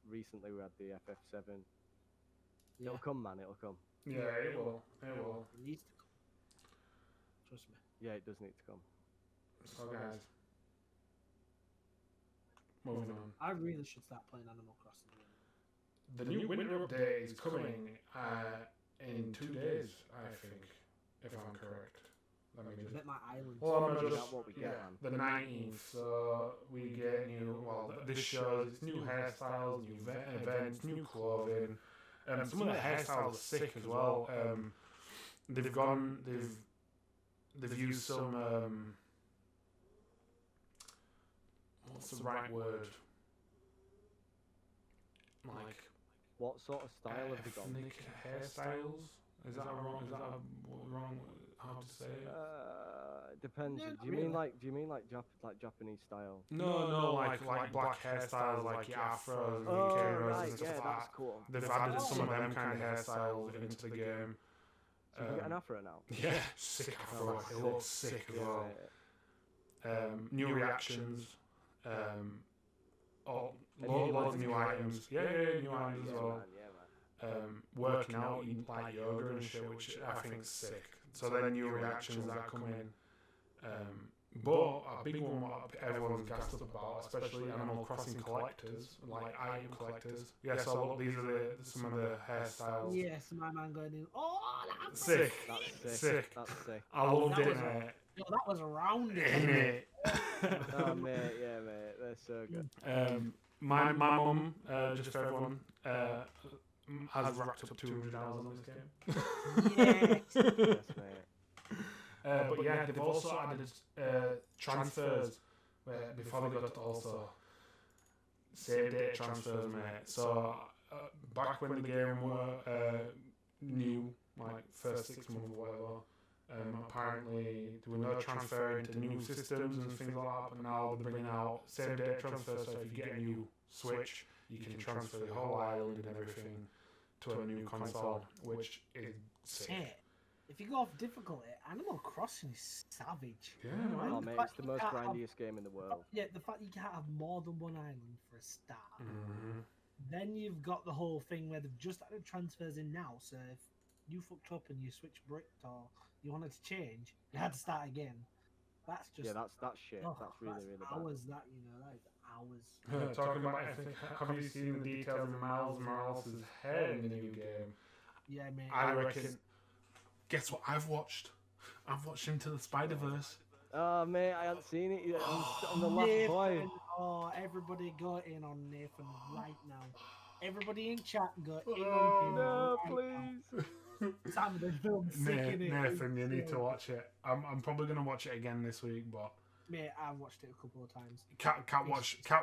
recently we had the FF7. Yeah. It'll come, man, it'll come. Yeah, it will. It will. It needs to come. Trust me. Yeah, it does need to come. So, guys, moving on. I really should start playing Animal Crossing. The new winter update is coming in 2 days, I think, if I'm correct. Let me I just. bet my island. Well, I'm Is that just what we get, man? the 19th. So we get new. Well, this shows it's new hairstyles, new events, new clothing. Some of the hairstyles are sick as well. They've used some. What's the right word? Like What sort of style have they got? ethnic hairstyles? Is that wrong? Is that wrong? How to say it? It depends. Yeah, Do not you really. mean like Japanese style? No, like black hairstyles, like your afros and your Oh K-Rows right, and stuff yeah, like that's that. cool. They've added some of them kind of hairstyles into the game. So you can get an afro now. Yeah, sick afro. that's It looks sick as well. Yeah. New reactions. Any Loads of new new items. Yeah, new Yeah, items as well. man, yeah, man. Working out, eating like yoga and shit, which I think is sick. So then new reactions that come in. But a big one what everyone's gassed up about, especially Animal Crossing collectors, like item collectors. Yeah, so look, these are some of the hairstyles. Yes, my man going in. Oh, that's Sick. That's sick. Sick. That's sick. I loved That it, was mate. Yo, that was around it. Innit? Oh mate, yeah mate, they're so good. My mum, just for everyone, has racked up 200 hours on this game. Yes. Yes mate. But yeah, they've also added transfers where before they got to also save data transfers, mate. So back when the game were new, like first 6 months or whatever, apparently there were no transferring to new systems and things like that. But now they're bringing out save data transfers. So if you get a new Switch, you can transfer the whole island and everything to a new console, which is sick. Yeah. If you go off difficulty, Animal Crossing is savage. Yeah, Right? Oh The mate, fact it's the you most can't have- grindiest game in the world. Yeah, the fact you can't have more than one island for a start. Mhm. Then you've got the whole thing where they've just added transfers in now. So if you fucked up and you switched bricked or you wanted to change, you had to start again. That's just Yeah, that's shit. oh, That's really bad. hours. That is hours. Talking about ethnic, have you seen the details of Miles Morales' hair in the new game? Yeah, mate. I reckon. Guess what I've watched? I've watched Into the Spider-Verse. Oh mate, I haven't seen it yet. I'm the last boy. Nathan, oh, everybody go in on Nathan right now. Everybody in chat go in on him. No, right please. now. Sam, the film's sick in it. Nathan, you need to watch it. I'm probably gonna watch it again this week, but Mate, I've watched it a couple of times. Kat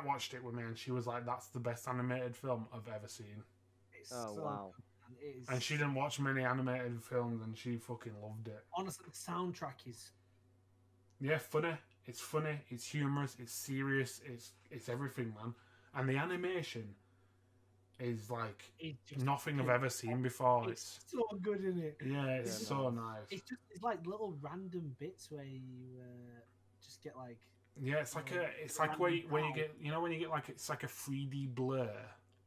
watched it with me, and she was like, "That's the best animated film I've ever seen." It's Oh so wow. good, man. It is, And she didn't watch many animated films, and she fucking loved it. honestly, the soundtrack is Yeah, funny. It's funny. It's humorous. It's serious. It's everything, man. And the animation is like it's just nothing I've ever seen before. It's so good in it. Yeah, it's Yeah, so nice. nice. It's like little random bits where you just get like Yeah, it's like when you get when you get like it's like a 3D blur.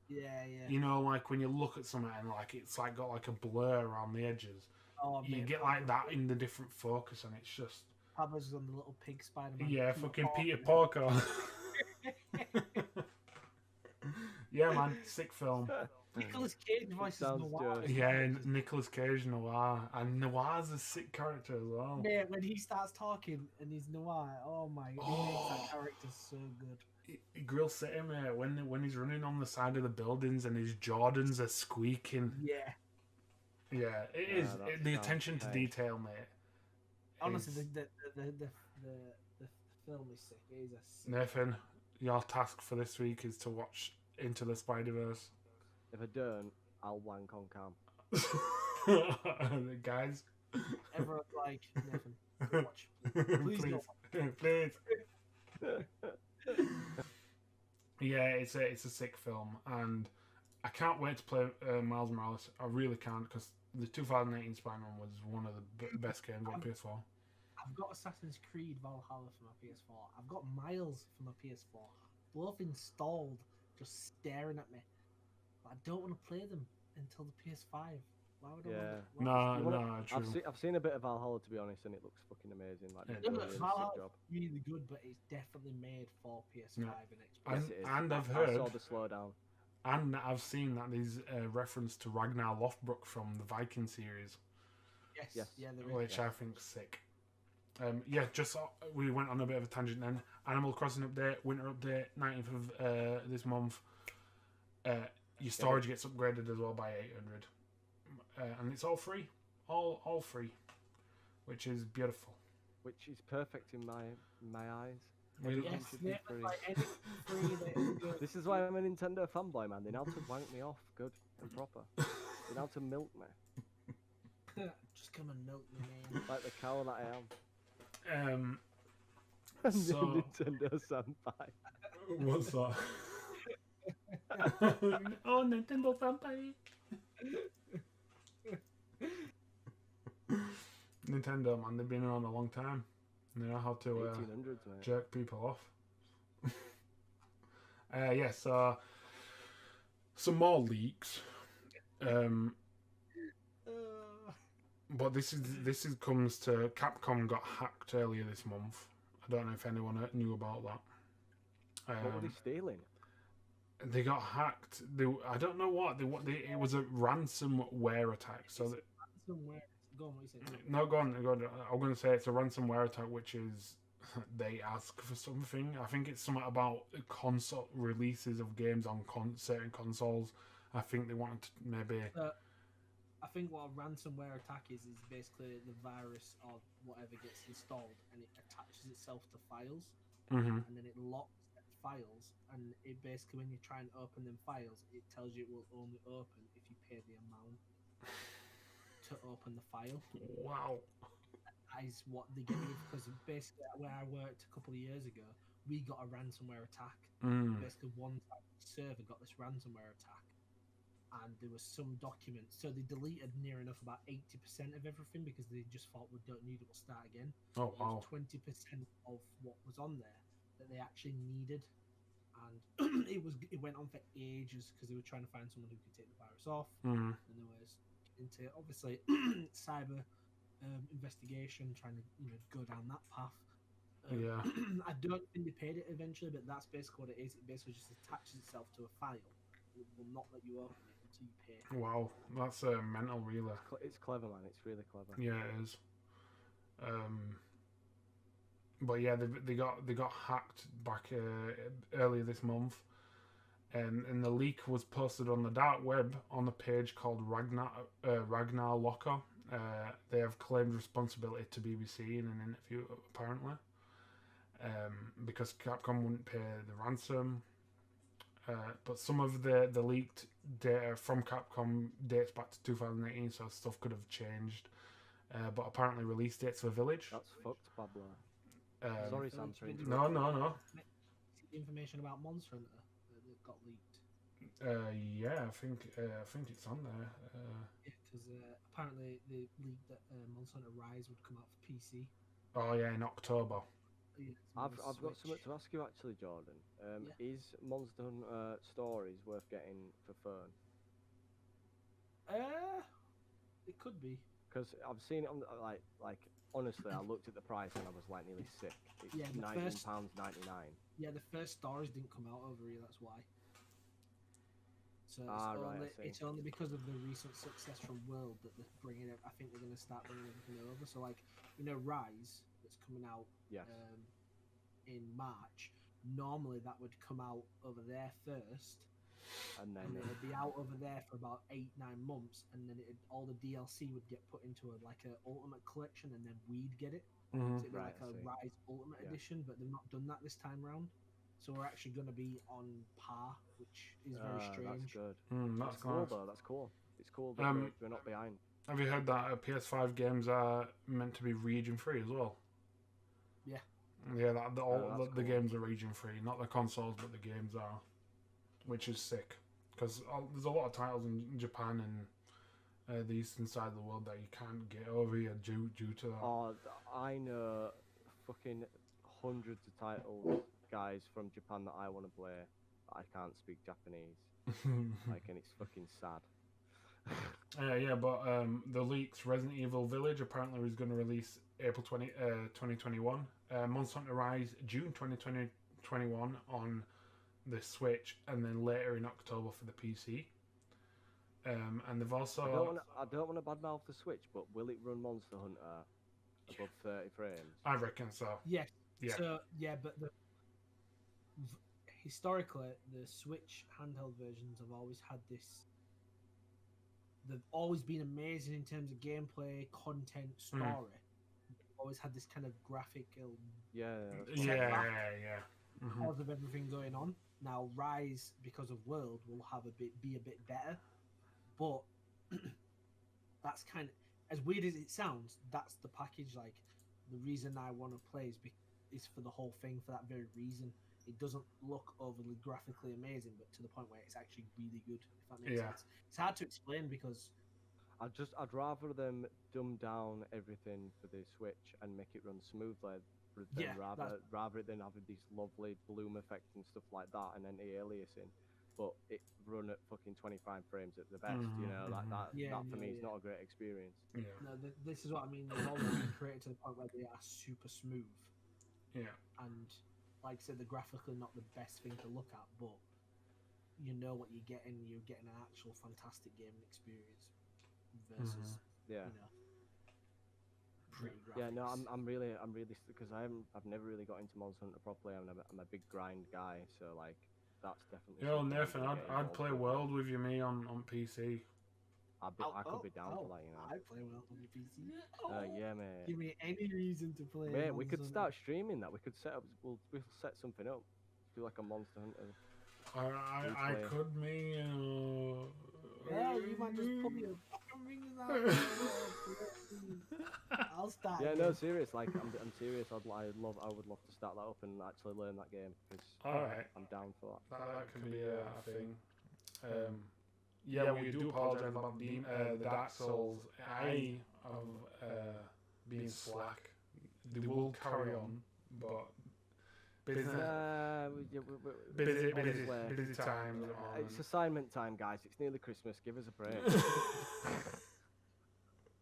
yeah. You know, like when you look at something and like it's like got like a blur around the edges. Oh, You mate, get like that in the different focus, and it's just Pablo's on the little pig Spider-Man. yeah, fucking Peter Parker. Yeah, man, sick film. Nicolas Cage voices sounds Noir. good. Yeah, Nicolas Cage Noir, and Noir's a sick character as well. Mate, when he starts talking and he's Noir, oh my god, he makes that character so good. Grill City, mate, when he's running on the side of the buildings and his Jordans are squeaking. Yeah, Yeah, it Yeah, is. that The sounds attention to tight. detail, mate. honestly, is- the film is sick. It is a sick. Nathan, your task for this week is to watch Into the Spider-Verse. If I don't, I'll wank on cam. Guys, Everyone's like, Nathan, go watch. Please please, don't. please. Yeah, it's a sick film, and I can't wait to play Miles Morales. I really can't, because the 2018 Spider-Man was one of the best games on PS4. I've got Assassin's Creed Valhalla for my PS4. I've got Miles for my PS4. Both installed, just staring at me. But I don't want to play them until the PS5. Why would I want to? No, true. I've seen a bit of Valhalla, to be honest, and it looks fucking amazing. Like, Yeah, they've it done a does. really sick Valhalla's job. really good, but it's definitely made for PS5 and Xbox. Yes, it is. And I've I heard, saw the slowdown. and I've seen that there's a reference to Ragnar Lothbrok from the Viking series, Yes. Yeah, there is. which I think's sick. Just we went on a bit of a tangent then. Animal Crossing update, winter update, 19th of this month. Your storage gets upgraded as well by 800, and it's all free, all free, which is beautiful. Which is perfect in my eyes. Yes, Should be yeah, free. like anything free that is good. This is why I'm a Nintendo fanboy, man. They know how to wank me off good and proper. They know how to milk me. Just come and milk me, man. Like the cow that I am. So Nintendo Senpai. what's that? Oh, Nintendo Senpai. Nintendo, man, they've been around a long time. They know how to 1800s, mate. jerk people off. So some more leaks. But this comes to Capcom got hacked earlier this month. I don't know if anyone knew about that. What were they stealing? They got hacked. I don't know what. It was a ransomware attack. So that, Ransomware. Go on, what you saying? no, go on. I'm going to say it's a ransomware attack, which is they ask for something. I think it's something about console releases of games on certain consoles. I think they wanted to maybe. I think what a ransomware attack is basically the virus or whatever gets installed and it attaches itself to files, Mm-hmm. and then it locks the files, and it basically, when you try and open them files, it tells you it will only open if you pay the amount to open the file. Wow. That is what they get you, because basically where I worked a couple of years ago, we got a ransomware attack. Basically, one server got this ransomware attack, and there was some documents. So they deleted near enough about 80% of everything because they just thought we don't need it, we'll start again. Oh wow. 20% of what was on there that they actually needed, and it went on for ages because they were trying to find someone who could take the virus off. Mm-hmm. And there was into obviously cyber investigation, trying to go down that path. Yeah. I don't think they paid it eventually, but that's basically what it is. It basically just attaches itself to a file. It will not let you open it until you pay. Wow, that's mental, really. It's clever, man. It's really clever. Yeah, it is. But yeah, they got hacked back earlier this month, and the leak was posted on the dark web on a page called Ragnar Locker. They have claimed responsibility to BBC in an interview, apparently, because Capcom wouldn't pay the ransom. But some of the leaked data from Capcom dates back to 2018, so stuff could have changed. But apparently release dates for Village. That's fucked, Pablo. Sorry, Sam. No. Information about Monster Hunter that got leaked. Yeah, I think it's on there. Because apparently they leaked that Monster Hunter Rise would come out for PC. Oh yeah, in October. Yeah, I've got something to ask you actually, Jordan. Is Monster Hunter Stories worth getting for phone? It could be. Because I've seen it on like honestly, I looked at the price and I was like nearly sick. It's £19.99. Yeah, the first stories didn't come out over here. That's why. So it's only because of the recent success from World that they're bringing it. I think they're going to start bringing everything over. So like Rise that's coming out in March. Normally that would come out over there first. And then it'd be out over there for about 8-9 months, and then all the DLC would get put into a ultimate collection, and then we'd get it. Mm-hmm. So it'd be like a Rise Ultimate Edition, but they've not done that this time round. So we're actually going to be on par, which is very strange. That's good. That's cool though. That's cool. It's cool that we're not behind. Have you heard that PS5 games are meant to be region free as well? Yeah. Yeah, the Cool. games are region free, not the consoles, but the games are, which is sick. Because there's a lot of titles in Japan and the eastern side of the world that you can't get over here due to that. Oh, I know fucking hundreds of titles, guys, from Japan that I want to play, but I can't speak Japanese. Like, and it's fucking sad. Yeah, but the leaks, Resident Evil Village apparently is going to release April 2021. Monster Hunter Rise, June 2021 on the Switch, and then later in October for the PC. And they've also... I don't want to badmouth the Switch, but will it run Monster Hunter above 30 frames? I reckon so. Yes. Yeah. So, yeah, but historically, the Switch handheld versions have always had this. They've always been amazing in terms of gameplay, content, story. They've always had this kind of graphical. Yeah. Yeah. Because of everything going on. Now, Rise, because of World, will be a bit better, but that's kind of, as weird as it sounds, that's the package. Like, the reason I want to play is for the whole thing, for that very reason. It doesn't look overly graphically amazing, but to the point where it's actually really good, if that makes sense. It's hard to explain because I'd rather them dumb down everything for the Switch and make it run smoothly rather than having these lovely bloom effects and stuff like that and anti-aliasing, but it run at fucking 25 frames at the best. You know, that for me is not a great experience. Yeah. No, this is what I mean. They've always been created to the point where they are super smooth. Yeah. And like I said, they're graphically not the best thing to look at, but you know what you're getting. You're getting an actual fantastic gaming experience versus you know, pretty graphics. Yeah, no, I'm really because I've never really got into Monster Hunter properly. I'm a big grind guy, so like that's definitely. Yo, Nathan, I'd play World with you, me on PC. I could be down for that, you know. I play World on your PC. Yeah, mate. Give me any reason to play. Mate, we could start streaming that. We could we'll set something up. Do like a Monster Hunter. I could, me. Yeah, you might just put me a fucking ring in that. I'll start. Yeah, no, serious. Like, I'm serious. I would love to start that up and actually learn that game because I'm down for that. That could be a thing. Yeah, we do apologise about the Dark Souls. I have been slack. They will carry on, but busy times. It's assignment time, guys. It's nearly Christmas. Give us a break.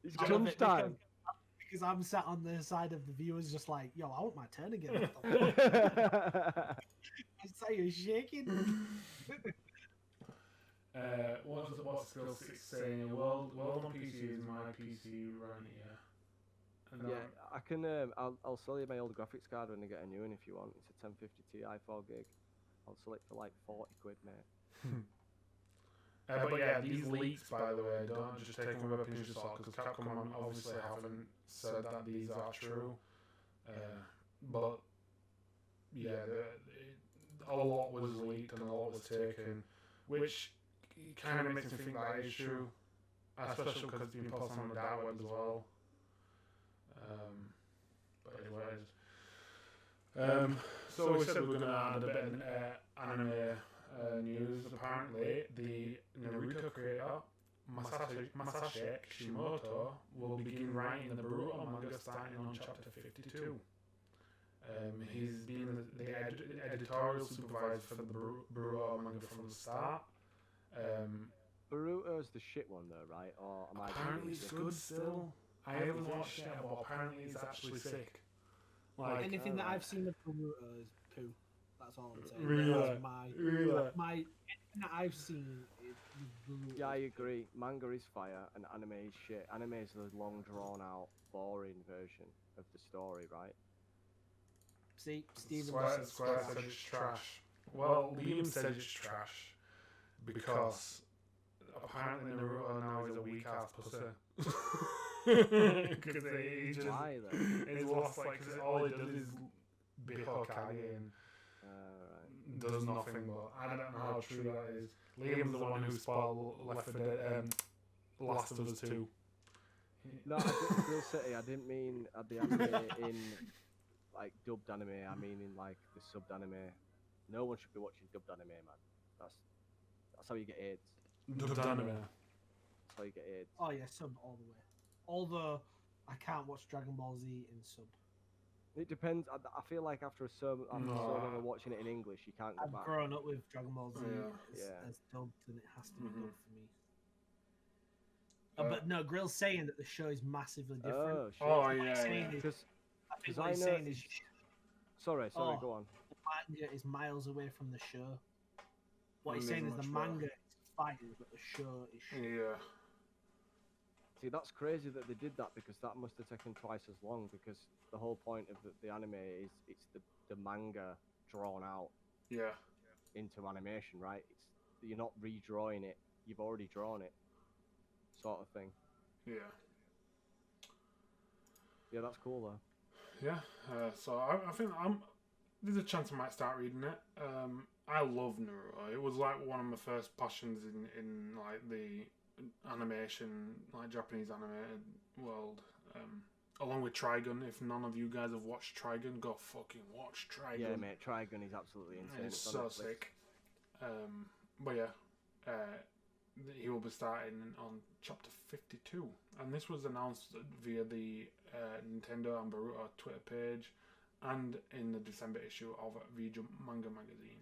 It's crunch time. Because I'm sat on the side of the viewers, just like, yo, I want my turn again. I say you're shaking. What's Skill 6 saying? World on PC is my PC right here. And yeah, I can. I'll sell you my old graphics card when I get a new one if you want. It's a 1050 Ti 4 gig. I'll sell it for like 40 quid, mate. But yeah, these leaks, by the way, don't just take them with a pinch of salt because Capcom obviously haven't said that these are true. But yeah, a lot was leaked and a lot was taken, which kind of makes me think that is true, especially because it's been posted on the dark web as well. But anyways, so we said we were going to add a bit of anime news. Apparently, the Naruto creator Masashi Kishimoto will begin writing the Boruto manga starting on chapter 52. He's been the editorial supervisor for the Boruto manga from the start. Boruto's the shit one though, right? Or am apparently it's good still. I haven't watched it, but apparently it's actually sick. Like anything that I've seen of Boruto is poo. That's all I'm saying. Really? My anything that I've seen is Boruto. Yeah, I agree. Manga is fire and anime is shit. Anime is the long drawn out, boring version of the story, right? See, Steven Square said it's trash. Well, Liam said it's trash because apparently Naruto now is a weak ass pussy. Because he just he's lost like cause all he does is be Hokage and does nothing. But I don't know how true that is. Liam's the one who spoiled Last of Us 2. No, I didn't mean the anime in. like dubbed anime, I mean in like the subbed anime. No one should be watching dubbed anime, man. That's how you get AIDS. Dubbed anime. That's how you get AIDS. Oh yeah, sub all the way. Although I can't watch Dragon Ball Z in sub. It depends. I feel like after so long of watching it in English, you can't go I've back. grown up with Dragon Ball Z Yeah. as dubbed, and it has to be Mhm. dubbed for me. But no, Grill's saying that the show is massively different. Oh, shit. Oh What he's yeah, saying yeah. is- Because I think 'cause what I he's know- saying is sorry, Oh. go on. the manga is miles away from the show. What And he's saying is there's the much manga is fire, but the show is shit. Yeah. See, that's crazy that they did that because that must have taken twice as long. Because the whole point of the anime is it's the manga drawn out Yeah. into animation, right? You're not redrawing it; you've already drawn it, sort of thing. Yeah. Yeah, that's cool though. Yeah. So I think there's a chance I might start reading it. I love Naruto. It was like one of my first passions in like the animation, like Japanese animated world. Along with Trigun. If none of you guys have watched Trigun, go fucking watch Trigun. Yeah, mate, Trigun is absolutely insane. It's on so Netflix. sick. But yeah, he will be starting on chapter 52, and this was announced via the Nintendo and Boruto Twitter page, and in the December issue of V-Jump Manga magazine.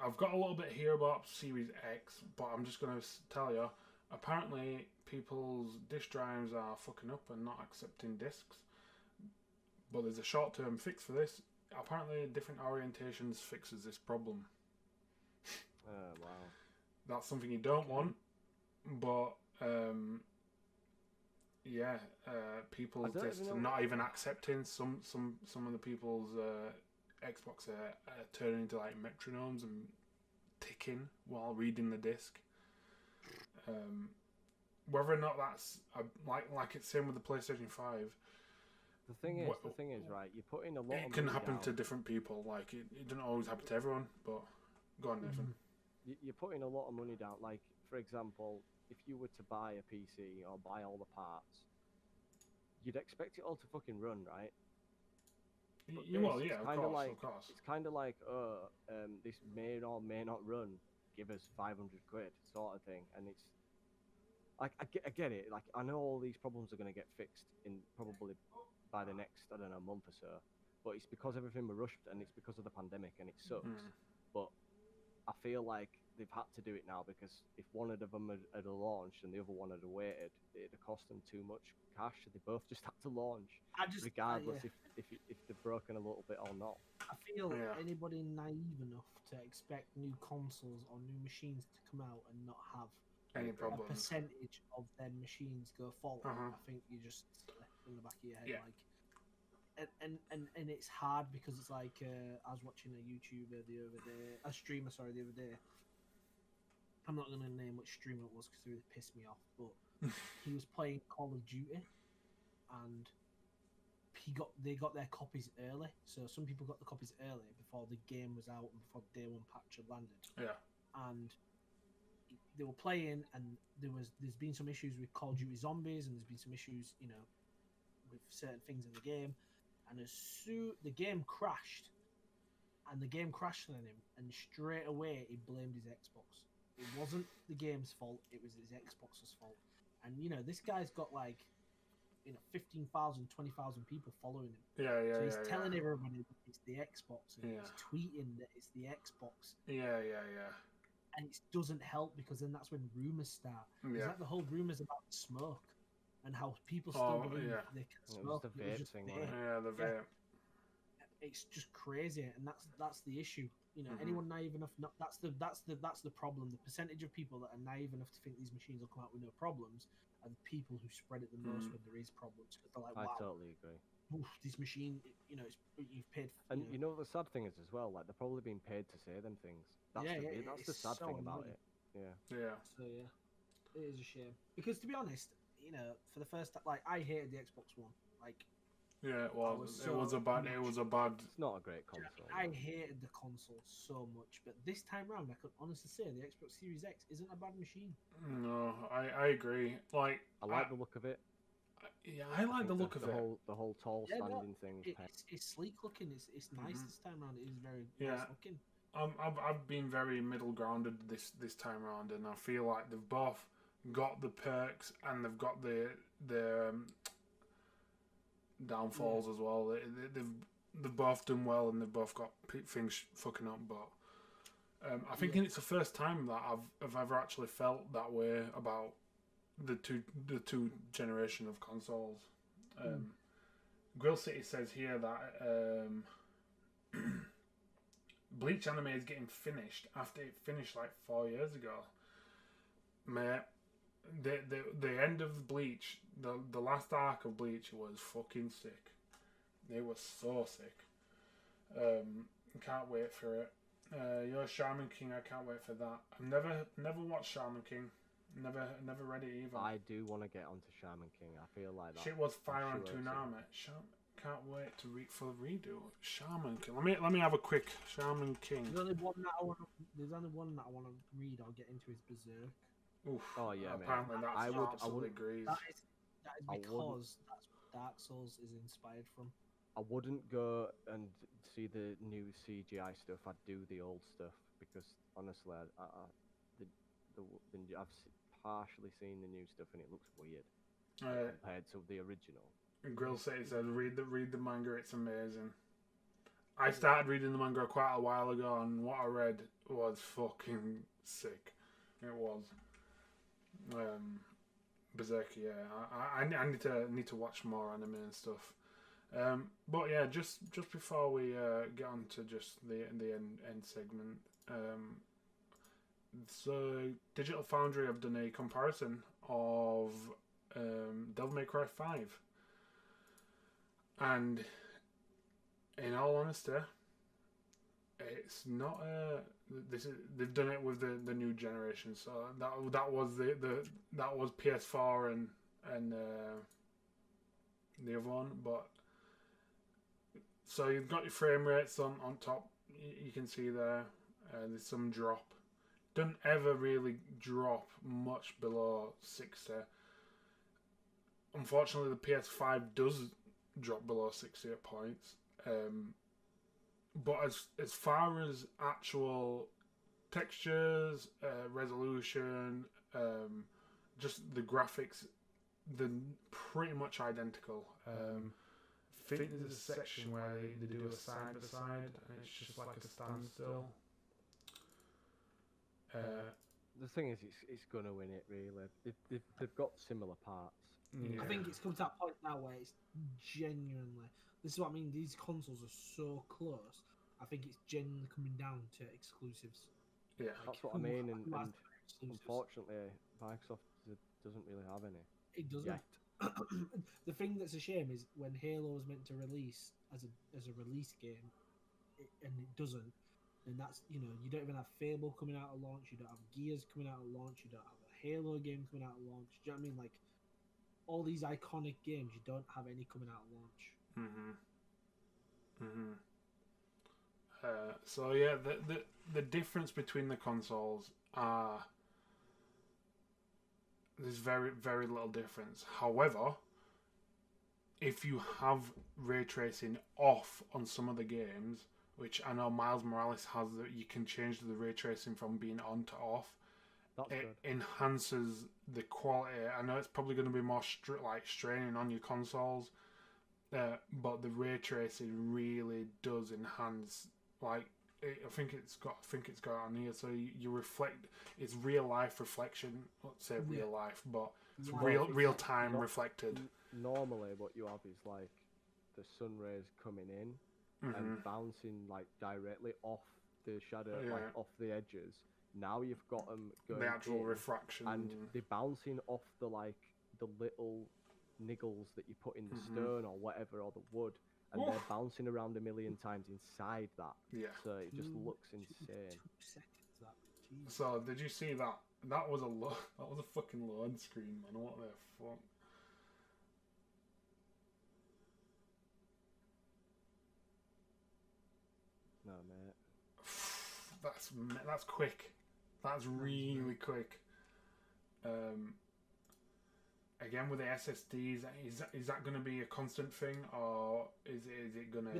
I've got a little bit here about Series X, but I'm just going to tell you, apparently people's disk drives are fucking up and not accepting discs. But there's a short-term fix for this. Apparently, different orientations fixes this problem. Oh wow. That's something you don't want, but people I don't just even know not what- even accepting some of the people's Xbox are turning into like metronomes and ticking while reading the disc. Whether or not that's like it's same with the PlayStation 5. The thing is, right? You're putting a lot. It of can money happen down. to different people. Like it doesn't always happen to everyone. But go on, Nathan. You're putting a lot of money down. Like, for example, if you were to buy a PC or buy all the parts, you'd expect it all to fucking run, right? But Well, this, yeah, it's of kinda course, like, of course. It's kind of like, this may or may not run. Give us 500 quid, sort of thing. And it's like I get it. Like I know all these problems are going to get fixed in probably by the next, I don't know, month or so. But it's because everything was rushed and it's because of the pandemic and it sucks. But I feel like they've had to do it now because if one of them had launched and the other one had waited, it'd have cost them too much cash. They both just had to launch, regardless if they're broken a little bit or not. I feel Yeah. anybody naive enough to expect new consoles or new machines to come out and not have Any a problems? percentage of their machines go fault, Uh-huh. I think you just in the back of your head, Yeah. like, and it's hard because it's like I was watching a YouTuber a streamer, the other day. I'm not gonna name which streamer it was because it really pissed me off, but he was playing Call of Duty, and they got their copies early. So some people got the copies early before the game was out and before the day one patch had landed. Yeah. And they were playing, and there's been some issues with Call of Duty Zombies, and there's been some issues, with certain things in the game. And as soon the game crashed, on him, and straight away he blamed his Xbox. It wasn't the game's fault; it was his Xbox's fault. And this guy's got 15,000, 20,000 people following him. Yeah. So he's telling everybody that it's the Xbox, and Yeah. he's tweeting that it's the Xbox. Yeah. And it doesn't help because then that's when rumors start. It's Yeah. like the whole rumors about smoke and how people still believe yeah. they can It was smoke. the and it was vape just thing, vape. wasn't it? Yeah. The vape. It's just crazy, and that's the issue. Mhm. Anyone naive enough, that's the problem. The percentage of people that are naive enough to think these machines will come out with no problems are the people who spread it the most when there is problems. Because they're like, I wow, totally agree. this machine, you've paid. And the sad thing is as well, like they're probably being paid to say them things. That's that's the it's sad so thing about annoying. it. Yeah. Yeah. So yeah, it is a shame because to be honest, for the first time, I hated the Xbox One. Yeah. It was was. It so was a bad. It was a bad. It's not a great console. I no. hated the console so much, but this time round, I can honestly say the Xbox Series X isn't a bad machine. No, I agree. Like I like the look of it. Yeah, I like the look of the it. whole tall Yeah, no, standing thing was it's sleek looking. It's nice this time around. It is very Yeah. nice looking. I've been very middle grounded this time around, and I feel like they've both got the perks and they've got the downfalls as well. They've both done well, and they've both got things fucking up. But I think it's the first time that I've ever actually felt that way about the two generation of consoles. Grill City says here that Bleach anime is getting finished after it finished like 4 years ago. Mate, the end of Bleach, the last arc of Bleach was fucking sick. It was so sick. Can't wait for it. You're Shaman King. I can't wait for that. I've never watched Shaman King. Never read it either. I do want to get onto Shaman King. I feel like that. Shit was fire on Toonami. Can't wait to for the redo. Shaman King. Let me have a quick Shaman King. There's only one that I want to read or get into is Berserk. Oof. Oh yeah, apparently man. that's I absolutely would agrees. That is because that's what Dark Souls is inspired from. I wouldn't go and see the new CGI stuff. I'd do the old stuff because honestly, I've partially seen the new stuff and it looks weird compared to the original. Grill City said, read the manga. It's amazing. I started reading the manga quite a while ago, and what I read was fucking sick. It was. Berserk, yeah. I need to watch more anime and stuff. But yeah, just before we get on to just the end segment, so Digital Foundry have done a comparison of Devil May Cry 5, and in all honesty, it's not they've done it with the new generation. So that was that was PS4 and the other one, but so you've got your frame rates on top. You can see there. There's some drop. Doesn't ever really drop much below 60. Unfortunately, the PS5 does drop below 60 at points. But as far as actual textures, resolution, just the graphics, they're pretty much identical. I think there's a section where they do a side by side, and it's just like a standstill. The thing is, it's gonna win it. Really, they've got similar parts. Yeah. I think it's come to that point now where it's genuinely. This is what I mean. These consoles are so close. I think it's genuinely coming down to exclusives. Yeah, That's what I mean. And unfortunately, Microsoft doesn't really have any. It doesn't. Yet. The thing that's a shame is when Halo was meant to release as a release game, and it doesn't. And that's, you don't even have Fable coming out at launch. You don't have Gears coming out at launch. You don't have a Halo game coming out at launch. Do you know what I mean? Like all these iconic games, you don't have any coming out at launch. So yeah, the difference between the consoles are there's very very little difference. However, if you have ray tracing off on some of the games, which I know Miles Morales has, that you can change the ray tracing from being on to off. That's it good. Enhances the quality. I know it's probably going to be more straining on your consoles, but the ray tracing really does enhance. Like I think it's got on here. So you reflect. It's real life reflection. Let's say real life, but it's real time reflected. Normally, what you have is like the sun rays coming in. And bouncing like directly off the shadow, like off the edges. Now you've got them going the actual in, refraction, and they're bouncing off the little niggles that you put in the stone or whatever, or the wood, and they're bouncing around a million times inside that. Yeah. So it just looks insane. 2 seconds, that. Jeez. So did you see that? That was a fucking load screen, man. What the fuck? No, mate. That's quick. That's really quick. again with the SSDs, is that going to be a constant thing, or is it going to?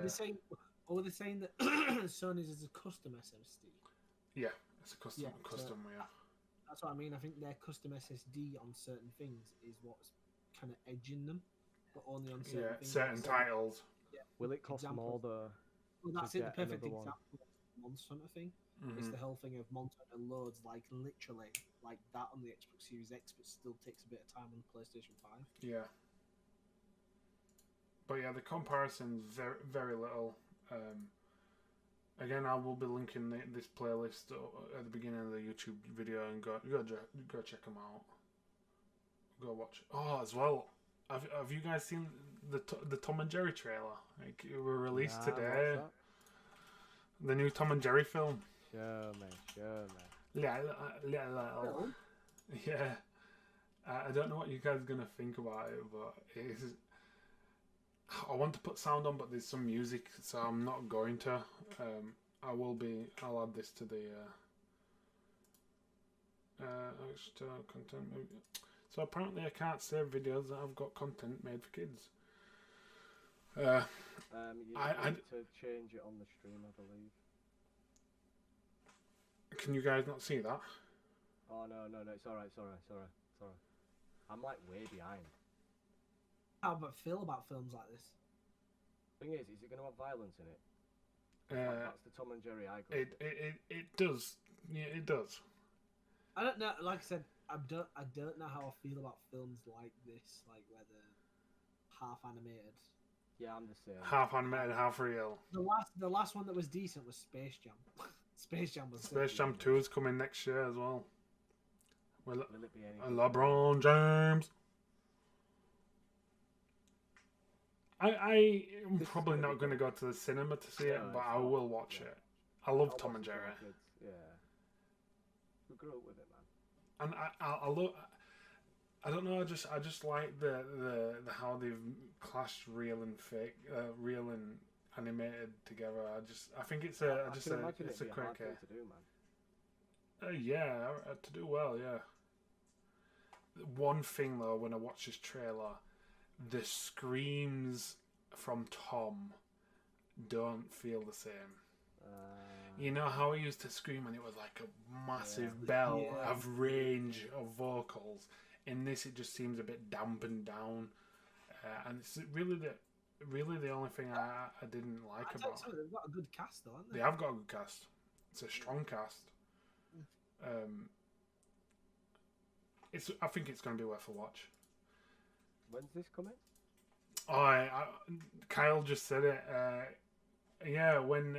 Were they saying that Sony's is a custom SSD? Yeah, it's a custom. So Yeah. That's what I mean. I think their custom SSD on certain things is what's kind of edging them, but only on certain things. Certain titles. Yeah. Will it cost more though? Well, that's it. The perfect one? example of Monster Hunter thing. Mm-hmm. It's the whole thing of Monster Hunter loads like literally like that on the Xbox Series X, but still takes a bit of time on the PlayStation 5. Yeah. But yeah, the comparison's very, very little. Again, I will be linking this playlist at the beginning of the YouTube video, and go check them out. Go watch. Oh, as well, have you guys seen the Tom and Jerry trailer? Like, it were released today. The new Tom and Jerry film. Sure, man. Little. Yeah. I don't know what you guys are gonna think about it, but it is. I want to put sound on, but there's some music, so I'm not going to. I'll add this to the extra content. So apparently I can't save videos that have got content made for kids. You need to change it on the stream, I believe. Can you guys not see that? Oh no, it's alright. I'm like way behind. How about feel about films like this? Thing is it going to have violence in it? That's the Tom and Jerry I got. It does. Yeah, it does. I don't know. Like I said, I don't know how I feel about films like this, like where they're half animated. Yeah, I'm the same. Half animated, half real. The last one that was decent was Space Jam. Space Jam 2 is coming next year as well. Will it be any? LeBron James. I am probably not going to go to the cinema to see it, but I will watch it. I love Tom and Jerry. Yeah. We grew up with it, man. And I love. I don't know. I just like the how they've clashed real and fake, real and animated together. I think it's a I just can a imagine it's a it'd be quick. hard thing to do, man. Yeah, to do well. Yeah. One thing though, when I watch this trailer, the screams from Tom don't feel the same. You know how he used to scream and it was like a massive bell of range of vocals. In this, it just seems a bit dampened down, and it's really the only thing I didn't like about it. They've got a good cast, though, haven't they? They have got a good cast. It's a strong cast. I think it's going to be worth a watch. When's this coming? Kyle just said it. Yeah, when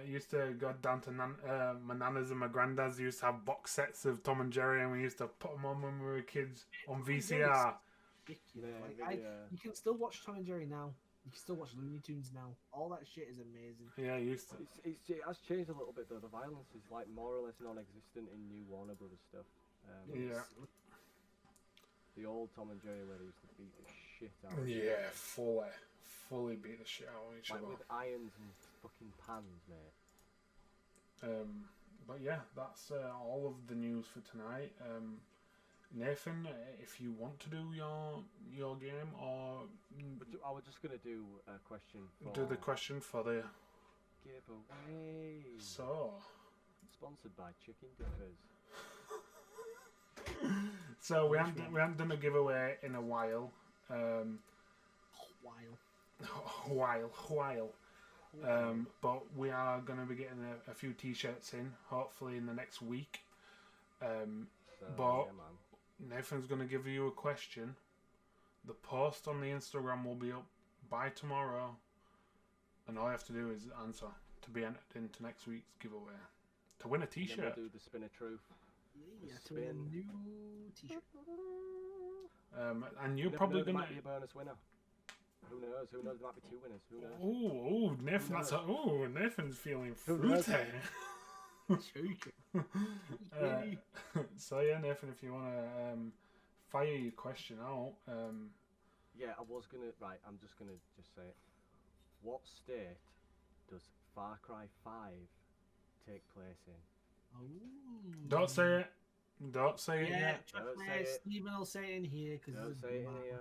used to go down to my nana's and my granddad's used to have box sets of Tom and Jerry, and we used to put them on when we were kids on VCR. You can still watch Tom and Jerry now. You can still watch Looney Tunes now. All that shit is amazing. Yeah, I used to. It has changed a little bit though. The violence is like more or less non-existent in new Warner Brothers stuff. The old Tom and Jerry where they used to beat the shit out of each other. Fully beat the shit out of each other. With irons and fucking pans, mate. But yeah, that's all of the news for tonight. Nathan, if you want to do your game, or I was just gonna do a question. Do the question for the giveaway. So, sponsored by Chicken Dippers. So we haven't done a giveaway in a while. But we are going to be getting a few t-shirts in, hopefully in the next week. Nathan's going to give you a question. The post on the Instagram will be up by tomorrow, and all you have to do is answer to be entered into next week's giveaway to win a t-shirt. We'll do the spin of truth. Yeah, to win a new t-shirt. And you're probably going to be a bonus winner. Who knows? There might be 2 winners. Who knows? Nathan. Nathan's feeling fruity. So yeah, Nathan, if you want to fire your question out. Yeah, I was gonna. Right, I'm just gonna say it. What state does Far Cry 5 take place in? Don't say it. Don't say it Yeah, yet. Don't say it. Stephen will say it in here because Don't say it in here.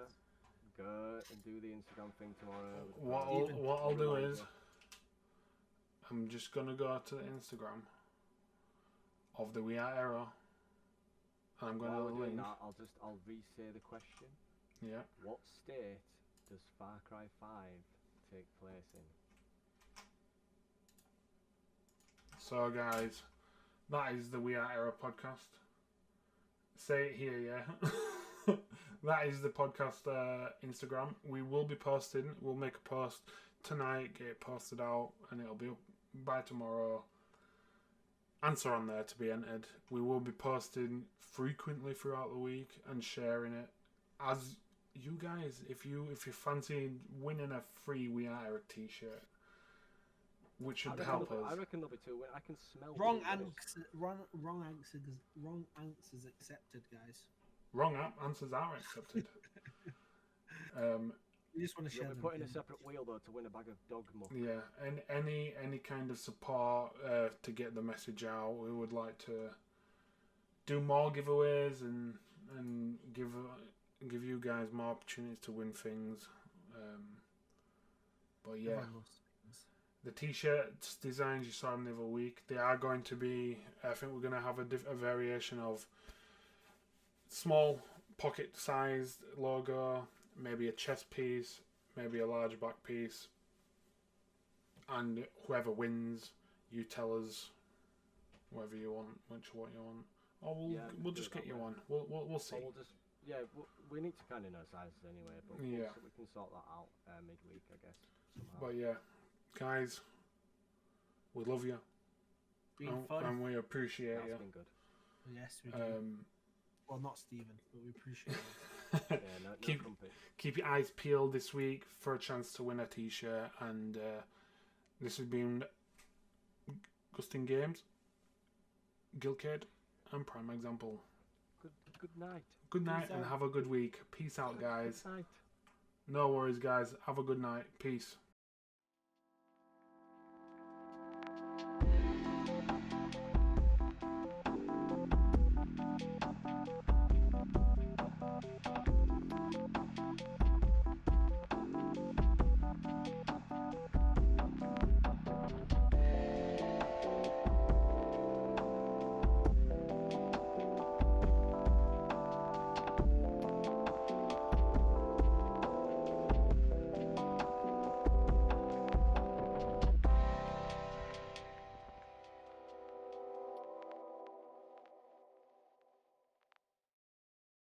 Go and do the Instagram thing tomorrow. with What I'll do reminder. is I'm just gonna go to the Instagram of the We Are Error, and I'm While gonna we're doing link. that, I'll re-say the question. Yeah. What state does Far Cry 5 take place in? So guys, that is the We Are Error podcast. Say it here, yeah. That is the podcast Instagram. We will be posting. We'll make a post tonight, get it posted out, and it'll be up by tomorrow. Answer on there to be entered. We will be posting frequently throughout the week and sharing it. As you guys, if you fancy winning a free We Are Error t-shirt, which should help us. I reckon there'll be two. I can smell. Wrong two winners. wrong answers accepted, guys. Wrong answers are accepted. We just want to share You'll be them. put in a separate wheel though to win a bag of dog muck. Yeah, and any kind of support to get the message out. We would like to do more giveaways and give you guys more opportunities to win things. But yeah, Everyone loves things. the t-shirts designs you saw them the other week, they are going to be. I think we're going to have a variation of small pocket-sized logo, maybe a chest piece, maybe a large back piece, and whoever wins, you tell us whatever you want, what you want, or we'll just get you one. We'll see. Or we need to kind of know sizes anyway, but we can sort that out midweek, I guess. Somehow. But yeah, guys, we love you. Been fun. And we appreciate you. That's been good. Yes, we do. Well, not Stephen, but we appreciate it. Yeah, no crumpets. Keep your eyes peeled this week for a chance to win a t-shirt. And this has been Gustin Games, Gilcade, and Prime Example. Good night. Good night Peace and out. have a good week. Peace out, guys. Good night. No worries, guys. Have a good night. Peace.